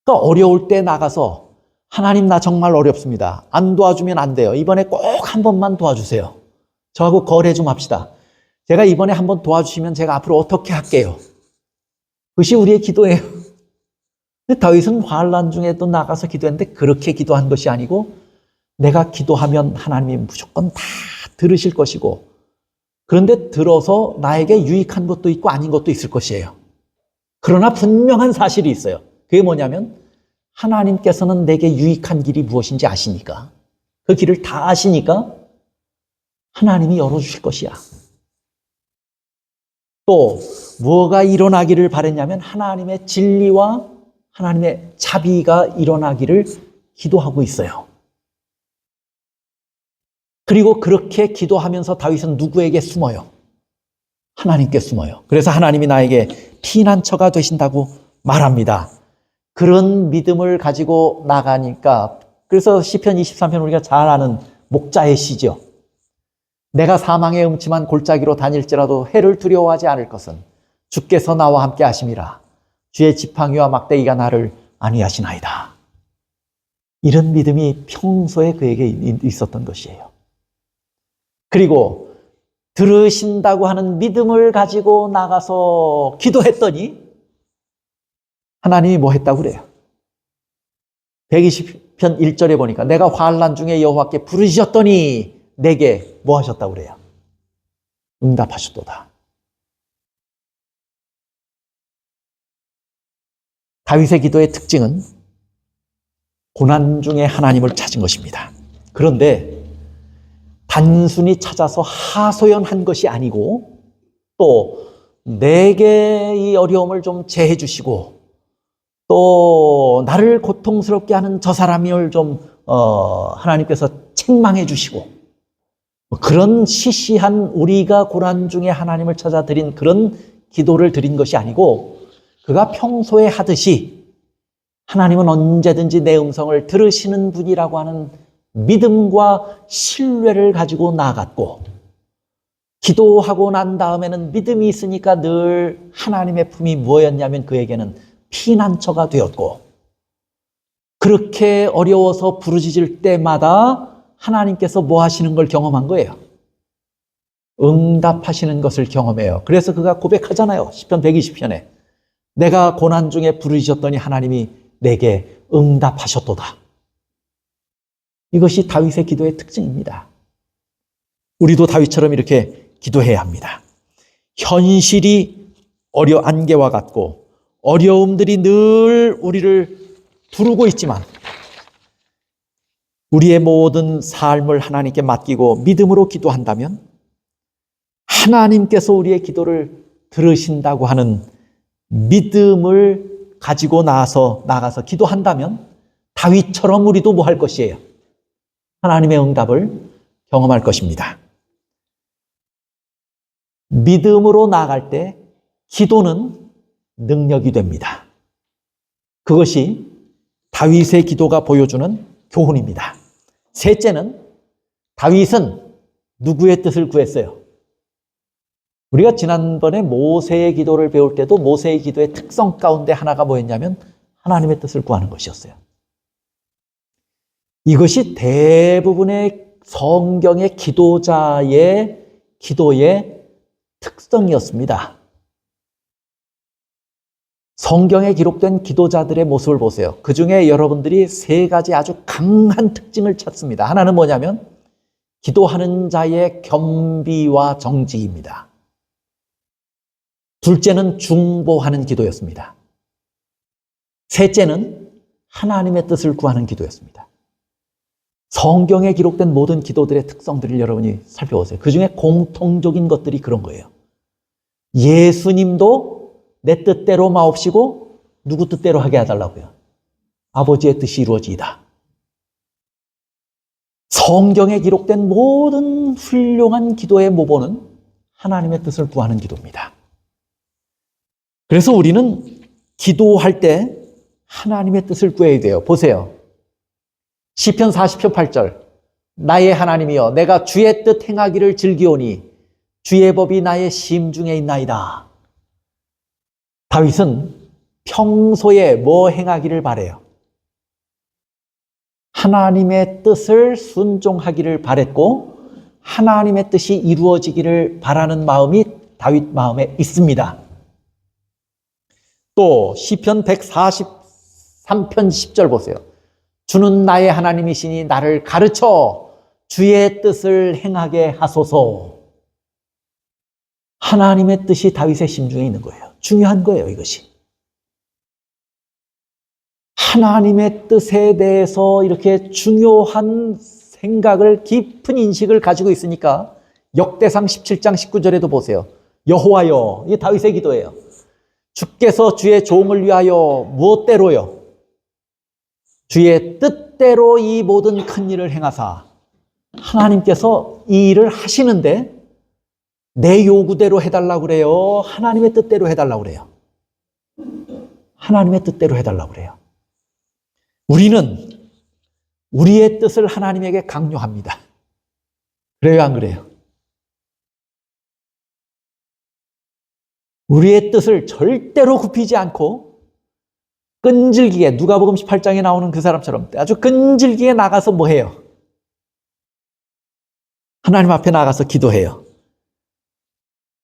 그러니까 어려울 때 나가서 하나님 나 정말 어렵습니다. 안 도와주면 안 돼요. 이번에 꼭 한 번만 도와주세요. 저하고 거래 좀 합시다. 제가 이번에 한번 도와주시면 제가 앞으로 어떻게 할게요. 그것이 우리의 기도예요. 근데 다윗은 환난 중에도 나가서 기도했는데 그렇게 기도한 것이 아니고 내가 기도하면 하나님이 무조건 다 들으실 것이고 그런데 들어서 나에게 유익한 것도 있고 아닌 것도 있을 것이에요. 그러나 분명한 사실이 있어요. 그게 뭐냐면 하나님께서는 내게 유익한 길이 무엇인지 아시니까 그 길을 다 아시니까 하나님이 열어주실 것이야. 또 뭐가 일어나기를 바랬냐면 하나님의 진리와 하나님의 자비가 일어나기를 기도하고 있어요. 그리고 그렇게 기도하면서 다윗은 누구에게 숨어요? 하나님께 숨어요. 그래서 하나님이 나에게 피난처가 되신다고 말합니다. 그런 믿음을 가지고 나가니까 그래서 시편 23편 우리가 잘 아는 목자의 시죠. 내가 사망의 음침한 골짜기로 다닐지라도 해를 두려워하지 않을 것은 주께서 나와 함께 하심이라. 주의 지팡이와 막대기가 나를 안위하시나이다. 이런 믿음이 평소에 그에게 있었던 것이에요. 그리고 들으신다고 하는 믿음을 가지고 나가서 기도했더니 하나님이 뭐 했다고 그래요? 120편 1절에 보니까 내가 환난 중에 여호와께 부르짖었더니 내게 뭐 하셨다고 그래요? 응답하셨도다. 다윗의 기도의 특징은 고난 중에 하나님을 찾은 것입니다. 그런데 단순히 찾아서 하소연한 것이 아니고 또 내게 이 어려움을 좀 제해 주시고 또 나를 고통스럽게 하는 저 사람을 좀 하나님께서 책망해 주시고 그런 시시한 우리가 고난 중에 하나님을 찾아 드린 그런 기도를 드린 것이 아니고 그가 평소에 하듯이 하나님은 언제든지 내 음성을 들으시는 분이라고 하는 믿음과 신뢰를 가지고 나아갔고 기도하고 난 다음에는 믿음이 있으니까 늘 하나님의 품이 뭐였냐면 그에게는 피난처가 되었고 그렇게 어려워서 부르짖을 때마다 하나님께서 뭐 하시는 걸 경험한 거예요. 응답하시는 것을 경험해요. 그래서 그가 고백하잖아요. 시편 120편에 내가 고난 중에 부르짖었더니 하나님이 내게 응답하셨도다. 이것이 다윗의 기도의 특징입니다. 우리도 다윗처럼 이렇게 기도해야 합니다. 현실이 안개와 같고 어려움들이 늘 우리를 두르고 있지만 우리의 모든 삶을 하나님께 맡기고 믿음으로 기도한다면 하나님께서 우리의 기도를 들으신다고 하는 믿음을 가지고 나가서 기도한다면 다윗처럼 우리도 뭐 할 것이에요? 하나님의 응답을 경험할 것입니다. 믿음으로 나아갈 때 기도는 능력이 됩니다. 그것이 다윗의 기도가 보여주는 교훈입니다. 셋째는 다윗은 누구의 뜻을 구했어요? 우리가 지난번에 모세의 기도를 배울 때도 모세의 기도의 특성 가운데 하나가 뭐였냐면 하나님의 뜻을 구하는 것이었어요. 이것이 대부분의 성경의 기도자의 기도의 특성이었습니다. 성경에 기록된 기도자들의 모습을 보세요. 그 중에 여러분들이 세 가지 아주 강한 특징을 찾습니다. 하나는 뭐냐면 기도하는 자의 겸비와 정직입니다. 둘째는 중보하는 기도였습니다. 셋째는 하나님의 뜻을 구하는 기도였습니다. 성경에 기록된 모든 기도들의 특성들을 여러분이 살펴보세요. 그 중에 공통적인 것들이 그런 거예요. 예수님도 내 뜻대로 마옵시고 누구 뜻대로 하게 해달라고요? 아버지의 뜻이 이루어지이다. 성경에 기록된 모든 훌륭한 기도의 모본은 하나님의 뜻을 구하는 기도입니다. 그래서 우리는 기도할 때 하나님의 뜻을 구해야 돼요. 보세요. 시편 40편 8절 나의 하나님이여 내가 주의 뜻 행하기를 즐기오니 주의 법이 나의 심중에 있나이다. 다윗은 평소에 뭐 행하기를 바래요? 하나님의 뜻을 순종하기를 바랬고 하나님의 뜻이 이루어지기를 바라는 마음이 다윗 마음에 있습니다. 또 시편 140 3편 10절 보세요. 주는 나의 하나님이시니 나를 가르쳐 주의 뜻을 행하게 하소서. 하나님의 뜻이 다윗의 심중에 있는 거예요. 중요한 거예요, 이것이. 하나님의 뜻에 대해서 이렇게 중요한 생각을, 깊은 인식을 가지고 있으니까 역대상 17장 19절에도 보세요. 여호와여, 이게 다윗의 기도예요. 주께서 주의 종을 위하여 무엇대로요? 주의 뜻대로 이 모든 큰 일을 행하사. 하나님께서 이 일을 하시는데 내 요구대로 해달라고 그래요? 하나님의 뜻대로 해달라고 그래요? 하나님의 뜻대로 해달라고 그래요. 우리는 우리의 뜻을 하나님에게 강요합니다. 그래요, 안 그래요? 우리의 뜻을 절대로 굽히지 않고 끈질기게, 누가복음 18장에 나오는 그 사람처럼 아주 끈질기게 나가서 뭐 해요? 하나님 앞에 나가서 기도해요.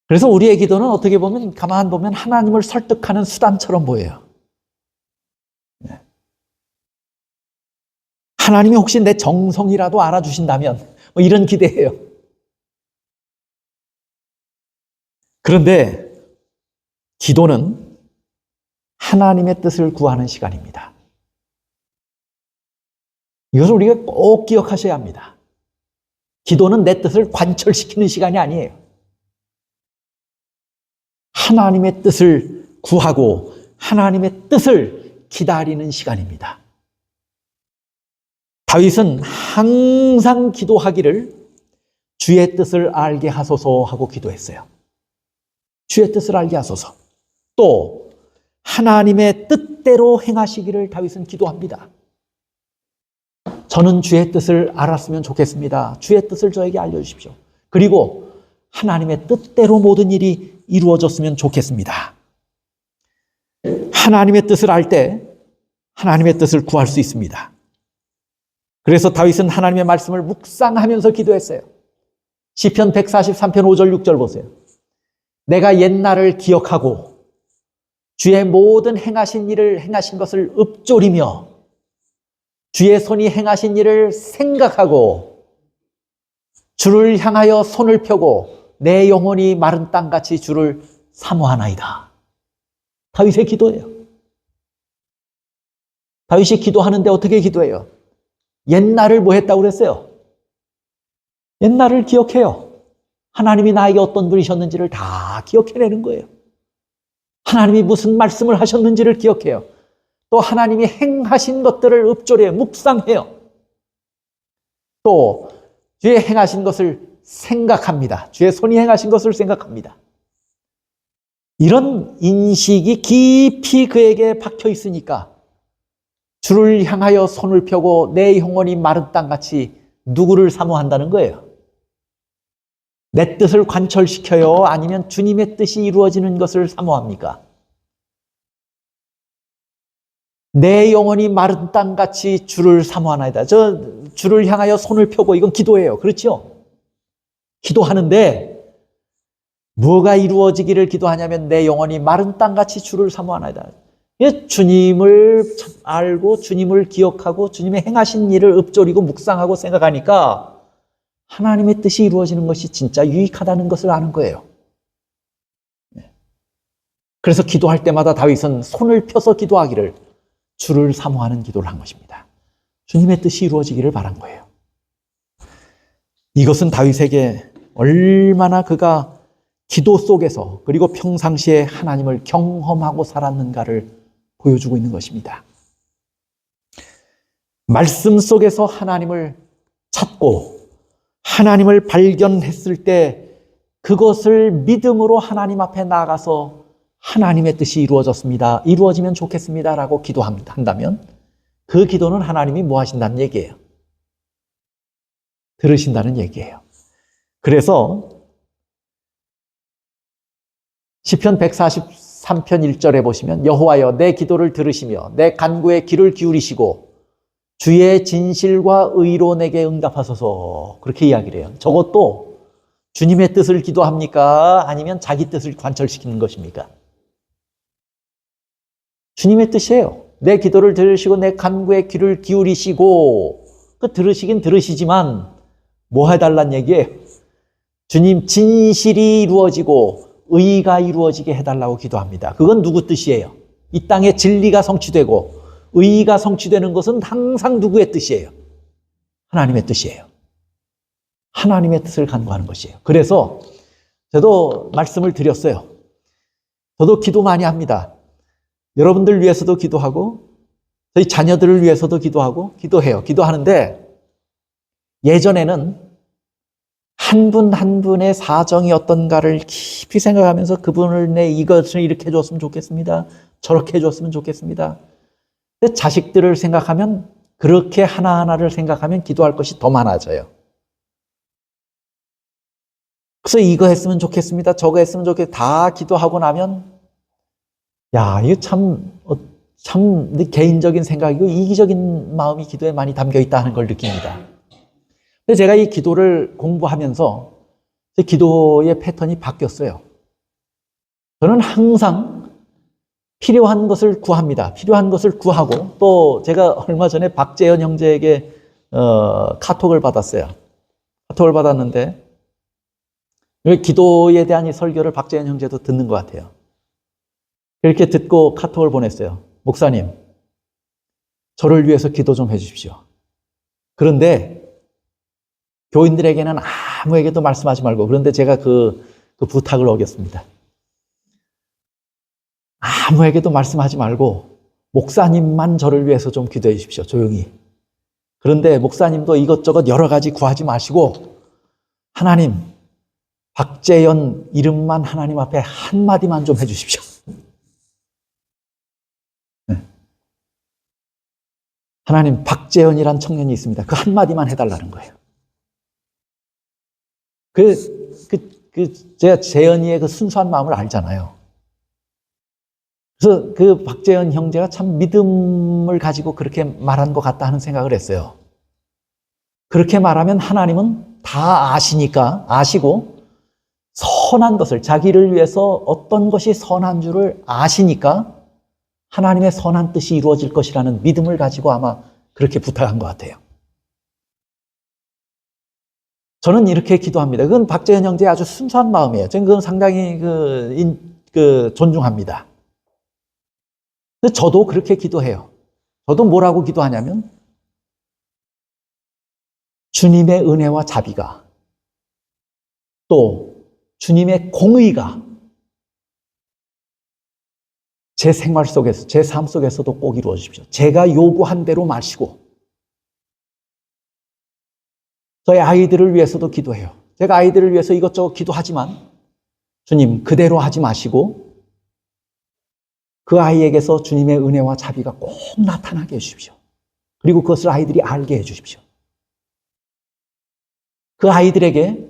그래서 우리의 기도는 어떻게 보면, 가만 보면 하나님을 설득하는 수단처럼 보여요. 하나님이 혹시 내 정성이라도 알아주신다면 뭐 이런 기대예요. 그런데 기도는 하나님의 뜻을 구하는 시간입니다. 이것을 우리가 꼭 기억하셔야 합니다. 기도는 내 뜻을 관철시키는 시간이 아니에요. 하나님의 뜻을 구하고 하나님의 뜻을 기다리는 시간입니다. 다윗은 항상 기도하기를 주의 뜻을 알게 하소서 하고 기도했어요. 주의 뜻을 알게 하소서. 또 하나님의 뜻대로 행하시기를 다윗은 기도합니다. 저는 주의 뜻을 알았으면 좋겠습니다. 주의 뜻을 저에게 알려주십시오. 그리고 하나님의 뜻대로 모든 일이 이루어졌으면 좋겠습니다. 하나님의 뜻을 알 때 하나님의 뜻을 구할 수 있습니다. 그래서 다윗은 하나님의 말씀을 묵상하면서 기도했어요. 시편 143편 5절 6절 보세요. 내가 옛날을 기억하고 주의 모든 행하신 일을 행하신 것을 읊조리며 주의 손이 행하신 일을 생각하고 주를 향하여 손을 펴고 내 영혼이 마른 땅같이 주를 사모하나이다. 다윗의 기도예요. 다윗이 기도하는데 어떻게 기도해요? 옛날을 뭐 했다고 그랬어요? 옛날을 기억해요. 하나님이 나에게 어떤 분이셨는지를 다 기억해내는 거예요. 하나님이 무슨 말씀을 하셨는지를 기억해요. 또 하나님이 행하신 것들을 읊조려요. 묵상해요. 또 주의 행하신 것을 생각합니다. 주의 손이 행하신 것을 생각합니다. 이런 인식이 깊이 그에게 박혀 있으니까 주를 향하여 손을 펴고 내 영혼이 마른 땅같이 누구를 사모한다는 거예요? 내 뜻을 관철시켜요? 아니면 주님의 뜻이 이루어지는 것을 사모합니까? 내 영혼이 마른 땅같이 주를 사모하나이다. 저 주를 향하여 손을 펴고 이건 기도예요. 그렇죠? 기도하는데 뭐가 이루어지기를 기도하냐면 내 영혼이 마른 땅같이 주를 사모하나이다. 주님을 알고 주님을 기억하고 주님의 행하신 일을 읊조리고 묵상하고 생각하니까 하나님의 뜻이 이루어지는 것이 진짜 유익하다는 것을 아는 거예요. 그래서 기도할 때마다 다윗은 손을 펴서 기도하기를 주를 사모하는 기도를 한 것입니다. 주님의 뜻이 이루어지기를 바란 거예요. 이것은 다윗에게 얼마나 그가 기도 속에서 그리고 평상시에 하나님을 경험하고 살았는가를 보여주고 있는 것입니다. 말씀 속에서 하나님을 찾고 하나님을 발견했을 때 그것을 믿음으로 하나님 앞에 나가서 하나님의 뜻이 이루어졌습니다. 이루어지면 좋겠습니다. 라고 기도한다면 그 기도는 하나님이 뭐 하신다는 얘기예요? 들으신다는 얘기예요. 그래서 시편 143편 1절에 보시면 여호와여 내 기도를 들으시며 내 간구에 귀를 기울이시고 주의 진실과 의로 내게 응답하소서 그렇게 이야기를 해요. 저것도 주님의 뜻을 기도합니까? 아니면 자기 뜻을 관철시키는 것입니까? 주님의 뜻이에요. 내 기도를 들으시고 내 간구에 귀를 기울이시고, 그 들으시긴 들으시지만 뭐 해달란 얘기예요? 주님, 진실이 이루어지고 의가 이루어지게 해달라고 기도합니다. 그건 누구 뜻이에요? 이 땅에 진리가 성취되고 의가 성취되는 것은 항상 누구의 뜻이에요? 하나님의 뜻이에요. 하나님의 뜻을 간구하는 것이에요. 그래서 저도 말씀을 드렸어요. 저도 기도 많이 합니다. 여러분들 위해서도 기도하고 저희 자녀들을 위해서도 기도하고 기도해요. 기도하는데 예전에는 한 분 한 분의 사정이 어떤가를 깊이 생각하면서 그분을 내 이것을 이렇게 해줬으면 좋겠습니다. 저렇게 해줬으면 좋겠습니다. 근데 자식들을 생각하면 그렇게 하나하나를 생각하면 기도할 것이 더 많아져요. 그래서 이거 했으면 좋겠습니다. 저거 했으면 좋겠다. 다 기도하고 나면 야, 이거 참 개인적인 생각이고 이기적인 마음이 기도에 많이 담겨 있다 하는 걸 느낍니다. 근데 제가 이 기도를 공부하면서 제 기도의 패턴이 바뀌었어요. 저는 항상 필요한 것을 구합니다. 필요한 것을 구하고 또 제가 얼마 전에 박재현 형제에게 카톡을 받았어요. 카톡을 받았는데 기도에 대한 이 설교를 박재현 형제도 듣는 것 같아요. 이렇게 듣고 카톡을 보냈어요. 목사님, 저를 위해서 기도 좀 해주십시오. 그런데 교인들에게는 아무에게도 말씀하지 말고, 그런데 제가 그 부탁을 어겼습니다. 아무에게도 말씀하지 말고 목사님만 저를 위해서 좀 기도해 주십시오. 조용히. 그런데 목사님도 이것저것 여러 가지 구하지 마시고 하나님, 박재현 이름만 하나님 앞에 한마디만 좀 해주십시오. 네. 하나님, 박재현이란 청년이 있습니다. 그 한마디만 해달라는 거예요. 제가 재현이의 그 순수한 마음을 알잖아요. 그래서 그 박재현 형제가 참 믿음을 가지고 그렇게 말한 것 같다 하는 생각을 했어요. 그렇게 말하면 하나님은 다 아시고 선한 것을, 자기를 위해서 어떤 것이 선한 줄을 아시니까 하나님의 선한 뜻이 이루어질 것이라는 믿음을 가지고 아마 그렇게 부탁한 것 같아요. 저는 이렇게 기도합니다. 그건 박재현 형제의 아주 순수한 마음이에요. 저는 그건 상당히 존중합니다. 근데 저도 그렇게 기도해요. 저도 뭐라고 기도하냐면 주님의 은혜와 자비가 또 주님의 공의가 제 생활 속에서, 제 삶 속에서도 꼭 이루어 주십시오. 제가 요구한 대로 마시고 저희 아이들을 위해서도 기도해요. 제가 아이들을 위해서 이것저것 기도하지만 주님, 그대로 하지 마시고 그 아이에게서 주님의 은혜와 자비가 꼭 나타나게 해주십시오. 그리고 그것을 아이들이 알게 해주십시오. 그 아이들에게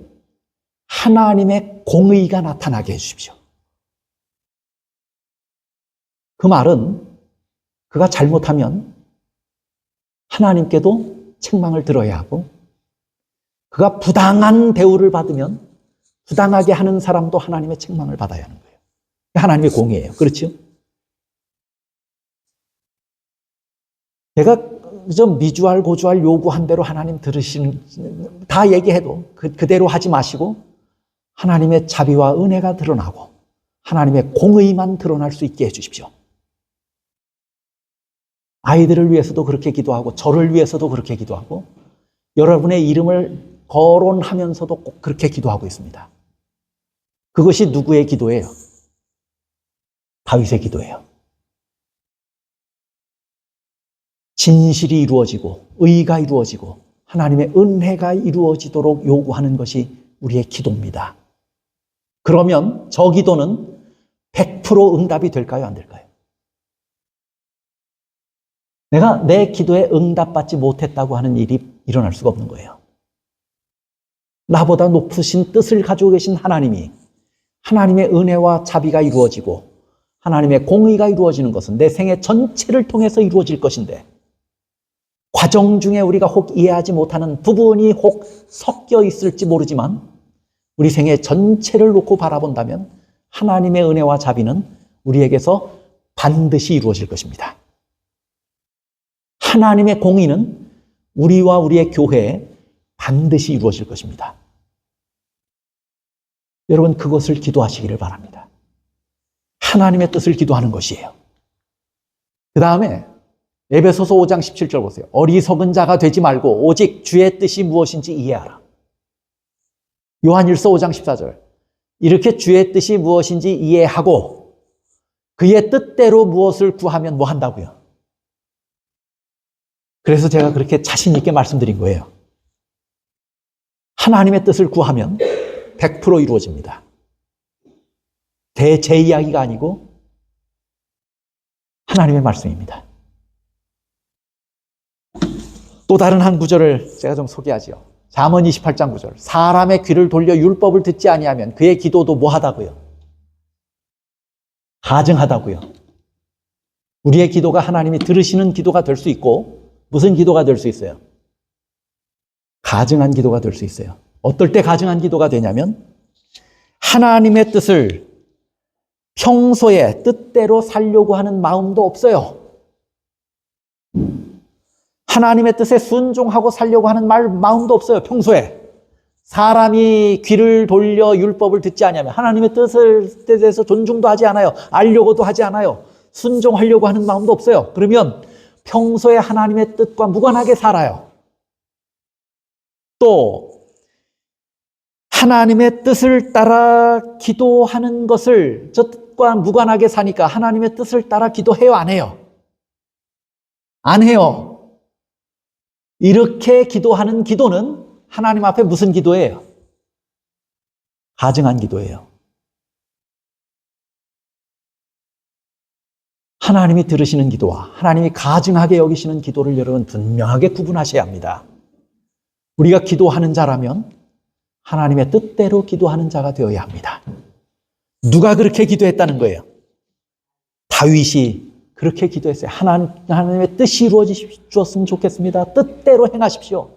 하나님의 공의가 나타나게 해주십시오. 그 말은 그가 잘못하면 하나님께도 책망을 들어야 하고 그가 부당한 대우를 받으면 부당하게 하는 사람도 하나님의 책망을 받아야 하는 거예요. 하나님의 공의예요. 그렇죠? 제가 좀 미주알 고주알 요구한 대로 하나님 들으시는 다 얘기해도 그대로 하지 마시고 하나님의 자비와 은혜가 드러나고 하나님의 공의만 드러날 수 있게 해주십시오. 아이들을 위해서도 그렇게 기도하고 저를 위해서도 그렇게 기도하고 여러분의 이름을 거론하면서도 꼭 그렇게 기도하고 있습니다. 그것이 누구의 기도예요? 다윗의 기도예요. 진실이 이루어지고 의가 이루어지고 하나님의 은혜가 이루어지도록 요구하는 것이 우리의 기도입니다. 그러면 저 기도는 100% 응답이 될까요? 안 될까요? 내가 내 기도에 응답받지 못했다고 하는 일이 일어날 수가 없는 거예요. 나보다 높으신 뜻을 가지고 계신 하나님이 하나님의 은혜와 자비가 이루어지고 하나님의 공의가 이루어지는 것은 내 생애 전체를 통해서 이루어질 것인데 과정 중에 우리가 혹 이해하지 못하는 부분이 혹 섞여 있을지 모르지만 우리 생애 전체를 놓고 바라본다면 하나님의 은혜와 자비는 우리에게서 반드시 이루어질 것입니다. 하나님의 공의는 우리와 우리의 교회에 반드시 이루어질 것입니다. 여러분, 그것을 기도하시기를 바랍니다. 하나님의 뜻을 기도하는 것이에요. 그 다음에 에베소서 5장 17절 보세요. 어리석은 자가 되지 말고 오직 주의 뜻이 무엇인지 이해하라. 요한일서 5장 14절. 이렇게 주의 뜻이 무엇인지 이해하고 그의 뜻대로 무엇을 구하면 뭐 한다고요? 그래서 제가 그렇게 자신 있게 말씀드린 거예요. 하나님의 뜻을 구하면 100% 이루어집니다. 제 이야기가 아니고 하나님의 말씀입니다. 또 다른 한 구절을 제가 좀 소개하지요. 잠언 28장 9절. 사람의 귀를 돌려 율법을 듣지 아니하면 그의 기도도 뭐하다고요? 가증하다고요. 우리의 기도가 하나님이 들으시는 기도가 될 수 있고 무슨 기도가 될 수 있어요? 가증한 기도가 될 수 있어요. 어떨 때 가증한 기도가 되냐면 하나님의 뜻을 평소에 뜻대로 살려고 하는 마음도 없어요. 하나님의 뜻에 순종하고 살려고 하는 마음도 없어요. 평소에. 사람이 귀를 돌려 율법을 듣지 않으면 하나님의 뜻에 대해서 존중도 하지 않아요. 알려고도 하지 않아요. 순종하려고 하는 마음도 없어요. 그러면 평소에 하나님의 뜻과 무관하게 살아요. 또 하나님의 뜻을 따라 기도하는 것을 저 뜻과 무관하게 사니까 하나님의 뜻을 따라 기도해요? 안 해요? 안 해요. 이렇게 기도하는 기도는 하나님 앞에 무슨 기도예요? 가증한 기도예요. 하나님이 들으시는 기도와 하나님이 가증하게 여기시는 기도를 여러분 분명하게 구분하셔야 합니다. 우리가 기도하는 자라면 하나님의 뜻대로 기도하는 자가 되어야 합니다. 누가 그렇게 기도했다는 거예요? 다윗이 그렇게 기도했어요. 하나님의 뜻이 이루어지셨으면 좋겠습니다. 뜻대로 행하십시오.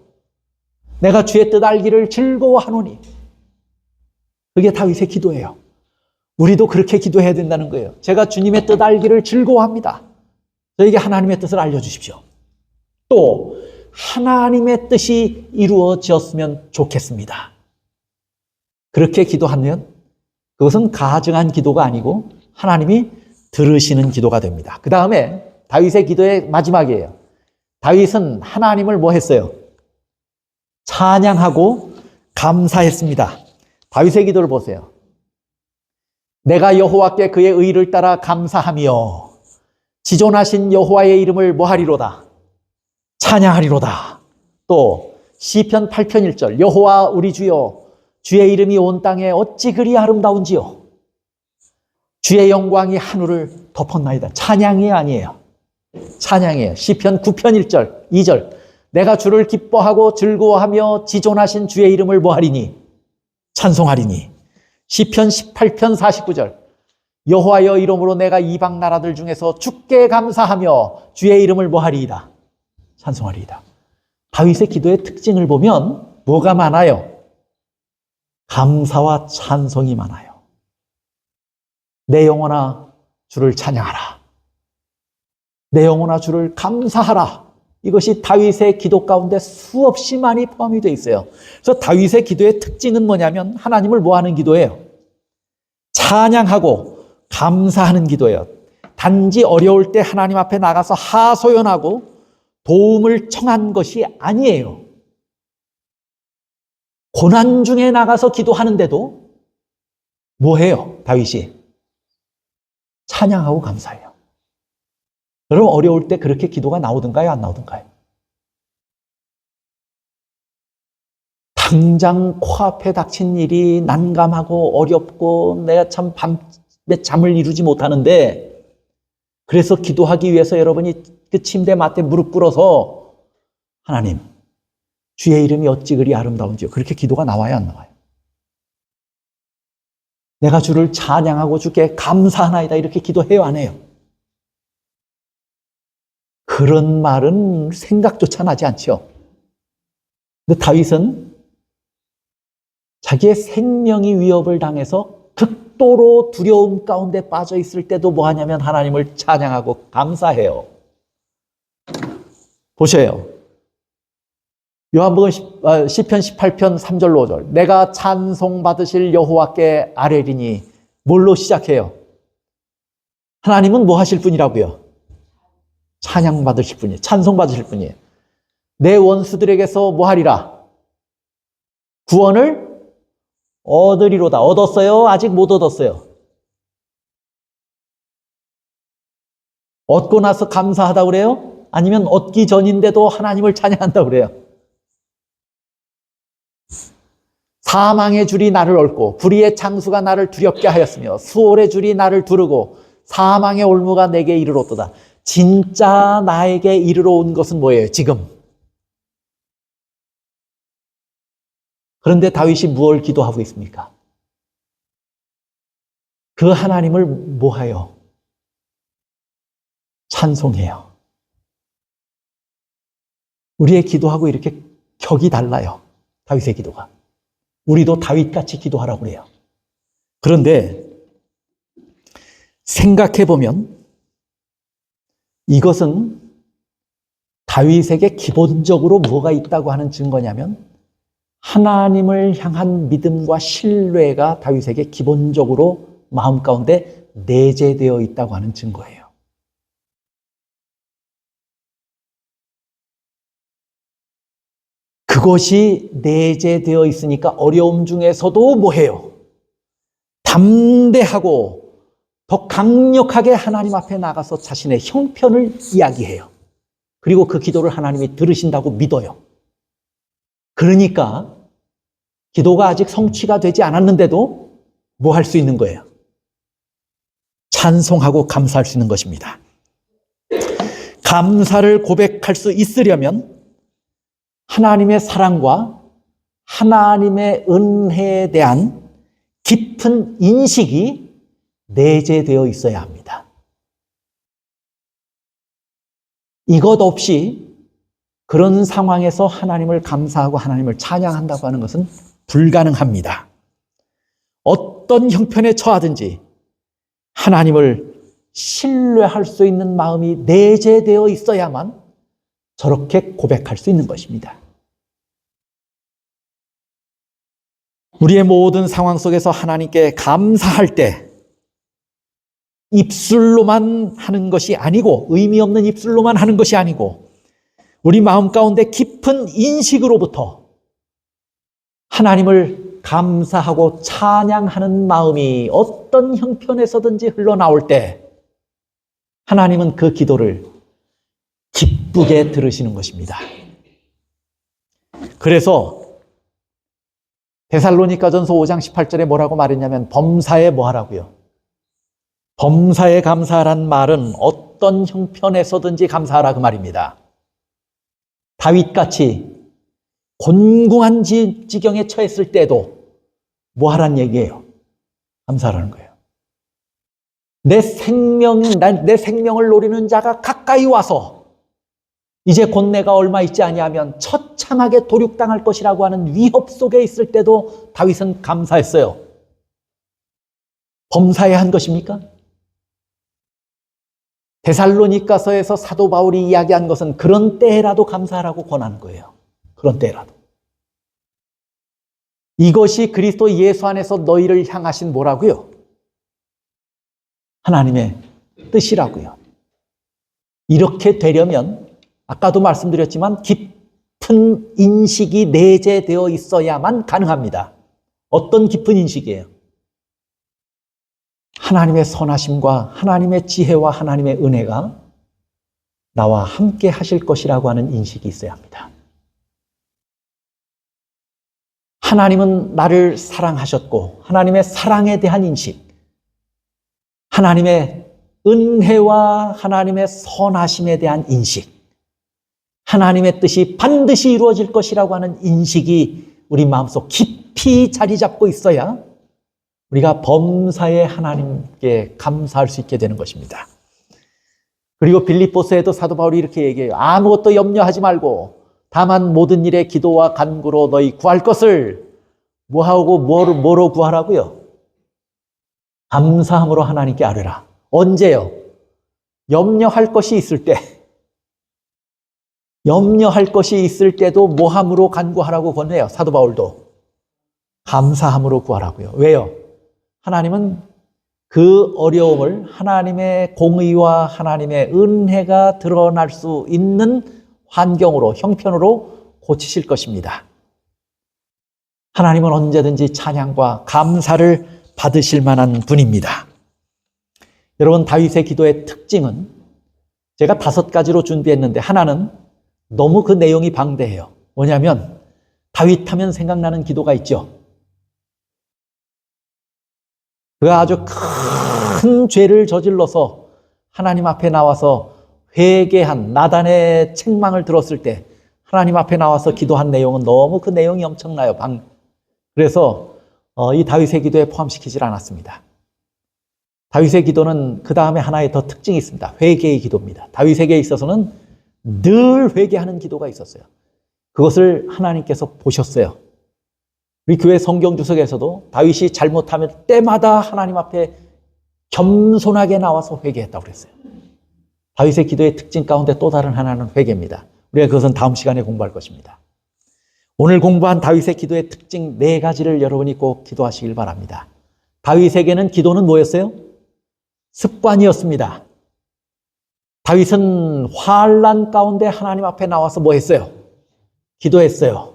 내가 주의 뜻 알기를 즐거워하노니. 그게 다윗의 기도예요. 우리도 그렇게 기도해야 된다는 거예요. 제가 주님의 뜻 알기를 즐거워합니다. 저에게 하나님의 뜻을 알려주십시오. 또 하나님의 뜻이 이루어졌으면 좋겠습니다. 그렇게 기도하면 그것은 가증한 기도가 아니고 하나님이 들으시는 기도가 됩니다. 그 다음에 다윗의 기도의 마지막이에요. 다윗은 하나님을 뭐 했어요? 찬양하고 감사했습니다. 다윗의 기도를 보세요. 내가 여호와께 그의 의를 따라 감사하며 지존하신 여호와의 이름을 뭐 하리로다? 찬양하리로다. 또 시편 8편 1절. 여호와 우리 주여 주의 이름이 온 땅에 어찌 그리 아름다운지요. 주의 영광이 하늘을 덮었나이다. 찬양이 아니에요. 찬양이에요. 시편 9편 1절, 2절. 내가 주를 기뻐하고 즐거워하며 지존하신 주의 이름을 뭐하리니? 찬송하리니. 시편 18편 49절. 여호와여 이름으로 내가 이방 나라들 중에서 주께 감사하며 주의 이름을 뭐하리이다? 찬송하리이다. 다윗의 기도의 특징을 보면 뭐가 많아요? 감사와 찬송이 많아요. 내 영혼아 주를 찬양하라. 내 영혼아 주를 감사하라. 이것이 다윗의 기도 가운데 수없이 많이 포함이 되어 있어요. 그래서 다윗의 기도의 특징은 뭐냐면 하나님을 뭐 하는 기도예요? 찬양하고 감사하는 기도예요. 단지 어려울 때 하나님 앞에 나가서 하소연하고 도움을 청한 것이 아니에요. 고난 중에 나가서 기도하는데도 뭐 해요? 다윗이 찬양하고 감사해요. 여러분 어려울 때 그렇게 기도가 나오던가요? 안 나오던가요? 당장 코앞에 닥친 일이 난감하고 어렵고 내가 참 밤에 잠을 이루지 못하는데 그래서 기도하기 위해서 여러분이 그 침대 맡에 무릎 꿇어서 하나님 주의 이름이 어찌 그리 아름다운지요. 그렇게 기도가 나와요? 안 나와요? 내가 주를 찬양하고 주께 감사하나이다. 이렇게 기도해요? 안 해요? 그런 말은 생각조차 나지 않죠. 근데 다윗은 자기의 생명이 위협을 당해서 극도로 두려움 가운데 빠져 있을 때도 뭐 하냐면 하나님을 찬양하고 감사해요. 보세요. 요한복음 시편 18편 3절 5절. 내가 찬송받으실 여호와께 아뢰리니 뭘로 시작해요? 하나님은 뭐 하실 분이라고요? 찬양받으실 분이에요. 찬송받으실 분이에요. 내 원수들에게서 뭐 하리라? 구원을 얻으리로다. 얻었어요? 아직 못 얻었어요? 얻고 나서 감사하다고 그래요? 아니면 얻기 전인데도 하나님을 찬양한다고 그래요? 사망의 줄이 나를 얽고 불의의 창수가 나를 두렵게 하였으며 수월의 줄이 나를 두르고 사망의 올무가 내게 이르렀도다. 진짜 나에게 이르러 온 것은 뭐예요? 지금. 그런데 다윗이 무엇을 기도하고 있습니까? 그 하나님을 뭐하여? 찬송해요. 우리의 기도하고 이렇게 격이 달라요. 다윗의 기도가. 우리도 다윗같이 기도하라고 그래요. 그런데 생각해보면 이것은 다윗에게 기본적으로 뭐가 있다고 하는 증거냐면 하나님을 향한 믿음과 신뢰가 다윗에게 기본적으로 마음 가운데 내재되어 있다고 하는 증거예요. 그것이 내재되어 있으니까 어려움 중에서도 뭐해요? 담대하고 더 강력하게 하나님 앞에 나가서 자신의 형편을 이야기해요. 그리고 그 기도를 하나님이 들으신다고 믿어요. 그러니까 기도가 아직 성취가 되지 않았는데도 뭐 할 수 있는 거예요? 찬송하고 감사할 수 있는 것입니다. 감사를 고백할 수 있으려면 하나님의 사랑과 하나님의 은혜에 대한 깊은 인식이 내재되어 있어야 합니다. 이것 없이 그런 상황에서 하나님을 감사하고 하나님을 찬양한다고 하는 것은 불가능합니다. 어떤 형편에 처하든지 하나님을 신뢰할 수 있는 마음이 내재되어 있어야만 저렇게 고백할 수 있는 것입니다. 우리의 모든 상황 속에서 하나님께 감사할 때 입술로만 하는 것이 아니고 의미 없는 입술로만 하는 것이 아니고 우리 마음 가운데 깊은 인식으로부터 하나님을 감사하고 찬양하는 마음이 어떤 형편에서든지 흘러나올 때 하나님은 그 기도를 기쁘게 들으시는 것입니다. 그래서 데살로니가전서 5장 18절에 뭐라고 말했냐면 범사에 뭐 하라고요? 범사에 감사하란 말은 어떤 형편에서든지 감사하라 그 말입니다. 다윗같이 곤궁한 지경에 처했을 때도 뭐 하란 얘기예요? 감사하라는 거예요. 내 생명을 노리는 자가 가까이 와서 이제 곧 내가 얼마 있지 아니하면 처참하게 도륙당할 것이라고 하는 위협 속에 있을 때도 다윗은 감사했어요. 범사에 한 것입니까? 데살로니가서에서 사도 바울이 이야기한 것은 그런 때라도 감사하라고 권하는 거예요. 그런 때라도. 이것이 그리스도 예수 안에서 너희를 향하신 뭐라고요? 하나님의 뜻이라고요. 이렇게 되려면 아까도 말씀드렸지만 깊은 인식이 내재되어 있어야만 가능합니다. 어떤 깊은 인식이에요? 하나님의 선하심과 하나님의 지혜와 하나님의 은혜가 나와 함께 하실 것이라고 하는 인식이 있어야 합니다. 하나님은 나를 사랑하셨고 하나님의 사랑에 대한 인식, 하나님의 은혜와 하나님의 선하심에 대한 인식, 하나님의 뜻이 반드시 이루어질 것이라고 하는 인식이 우리 마음속 깊이 자리 잡고 있어야 우리가 범사에 하나님께 감사할 수 있게 되는 것입니다. 그리고 빌립보서에도 사도 바울이 이렇게 얘기해요. 아무것도 염려하지 말고 다만 모든 일에 기도와 간구로 너희 구할 것을 뭐하고 뭐로 구하라고요? 감사함으로 하나님께 아뢰라. 언제요? 염려할 것이 있을 때, 염려할 것이 있을 때도 모함으로 간구하라고 권해요. 사도 바울도. 감사함으로 구하라고요. 왜요? 하나님은 그 어려움을 하나님의 공의와 하나님의 은혜가 드러날 수 있는 환경으로, 형편으로 고치실 것입니다. 하나님은 언제든지 찬양과 감사를 받으실 만한 분입니다. 여러분, 다윗의 기도의 특징은 제가 5가지로 준비했는데 하나는 너무 그 내용이 방대해요. 뭐냐면 다윗 하면 생각나는 기도가 있죠. 그가 아주 큰 죄를 저질러서 하나님 앞에 나와서 회개한 나단의 책망을 들었을 때 하나님 앞에 나와서 기도한 내용은 너무 그 내용이 엄청나요. 그래서 이 다윗의 기도에 포함시키질 않았습니다. 다윗의 기도는 그 다음에 하나의 더 특징이 있습니다. 회개의 기도입니다. 다윗에게 있어서는 늘 회개하는 기도가 있었어요. 그것을 하나님께서 보셨어요. 우리 교회 성경 주석에서도 다윗이 잘못하면 때마다 하나님 앞에 겸손하게 나와서 회개했다고 그랬어요. 다윗의 기도의 특징 가운데 또 다른 하나는 회개입니다. 우리가 그것은 다음 시간에 공부할 것입니다. 오늘 공부한 다윗의 기도의 특징 4가지를 여러분이 꼭 기도하시길 바랍니다. 다윗에게는 기도는 뭐였어요? 습관이었습니다. 다윗은 환난 가운데 하나님 앞에 나와서 뭐 했어요? 기도했어요.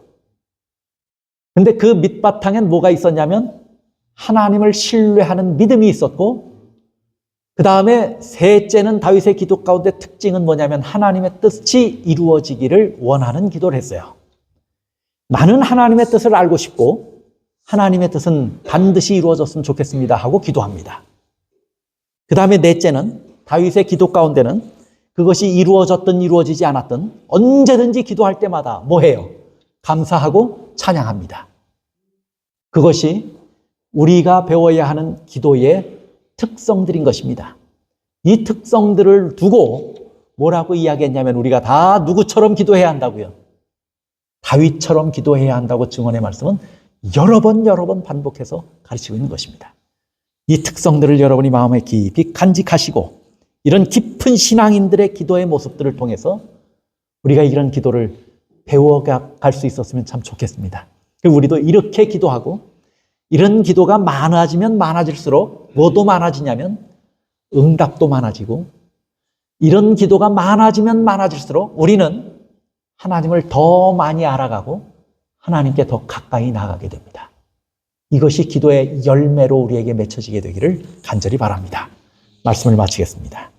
근데 그 밑바탕엔 뭐가 있었냐면 하나님을 신뢰하는 믿음이 있었고, 그 다음에 셋째는 다윗의 기도 가운데 특징은 뭐냐면 하나님의 뜻이 이루어지기를 원하는 기도를 했어요. 나는 하나님의 뜻을 알고 싶고 하나님의 뜻은 반드시 이루어졌으면 좋겠습니다 하고 기도합니다. 그 다음에 넷째는 다윗의 기도 가운데는 그것이 이루어졌든 이루어지지 않았든 언제든지 기도할 때마다 뭐 해요? 감사하고 찬양합니다. 그것이 우리가 배워야 하는 기도의 특성들인 것입니다. 이 특성들을 두고 뭐라고 이야기했냐면 우리가 다 누구처럼 기도해야 한다고요? 다윗처럼 기도해야 한다고 증언의 말씀은 여러 번 반복해서 가르치고 있는 것입니다. 이 특성들을 여러분이 마음에 깊이 간직하시고 이런 깊은 신앙인들의 기도의 모습들을 통해서 우리가 이런 기도를 배워갈 수 있었으면 참 좋겠습니다. 우리도 이렇게 기도하고 이런 기도가 많아지면 많아질수록 뭐도 많아지냐면 응답도 많아지고, 이런 기도가 많아지면 많아질수록 우리는 하나님을 더 많이 알아가고 하나님께 더 가까이 나가게 됩니다. 이것이 기도의 열매로 우리에게 맺혀지게 되기를 간절히 바랍니다. 말씀을 마치겠습니다.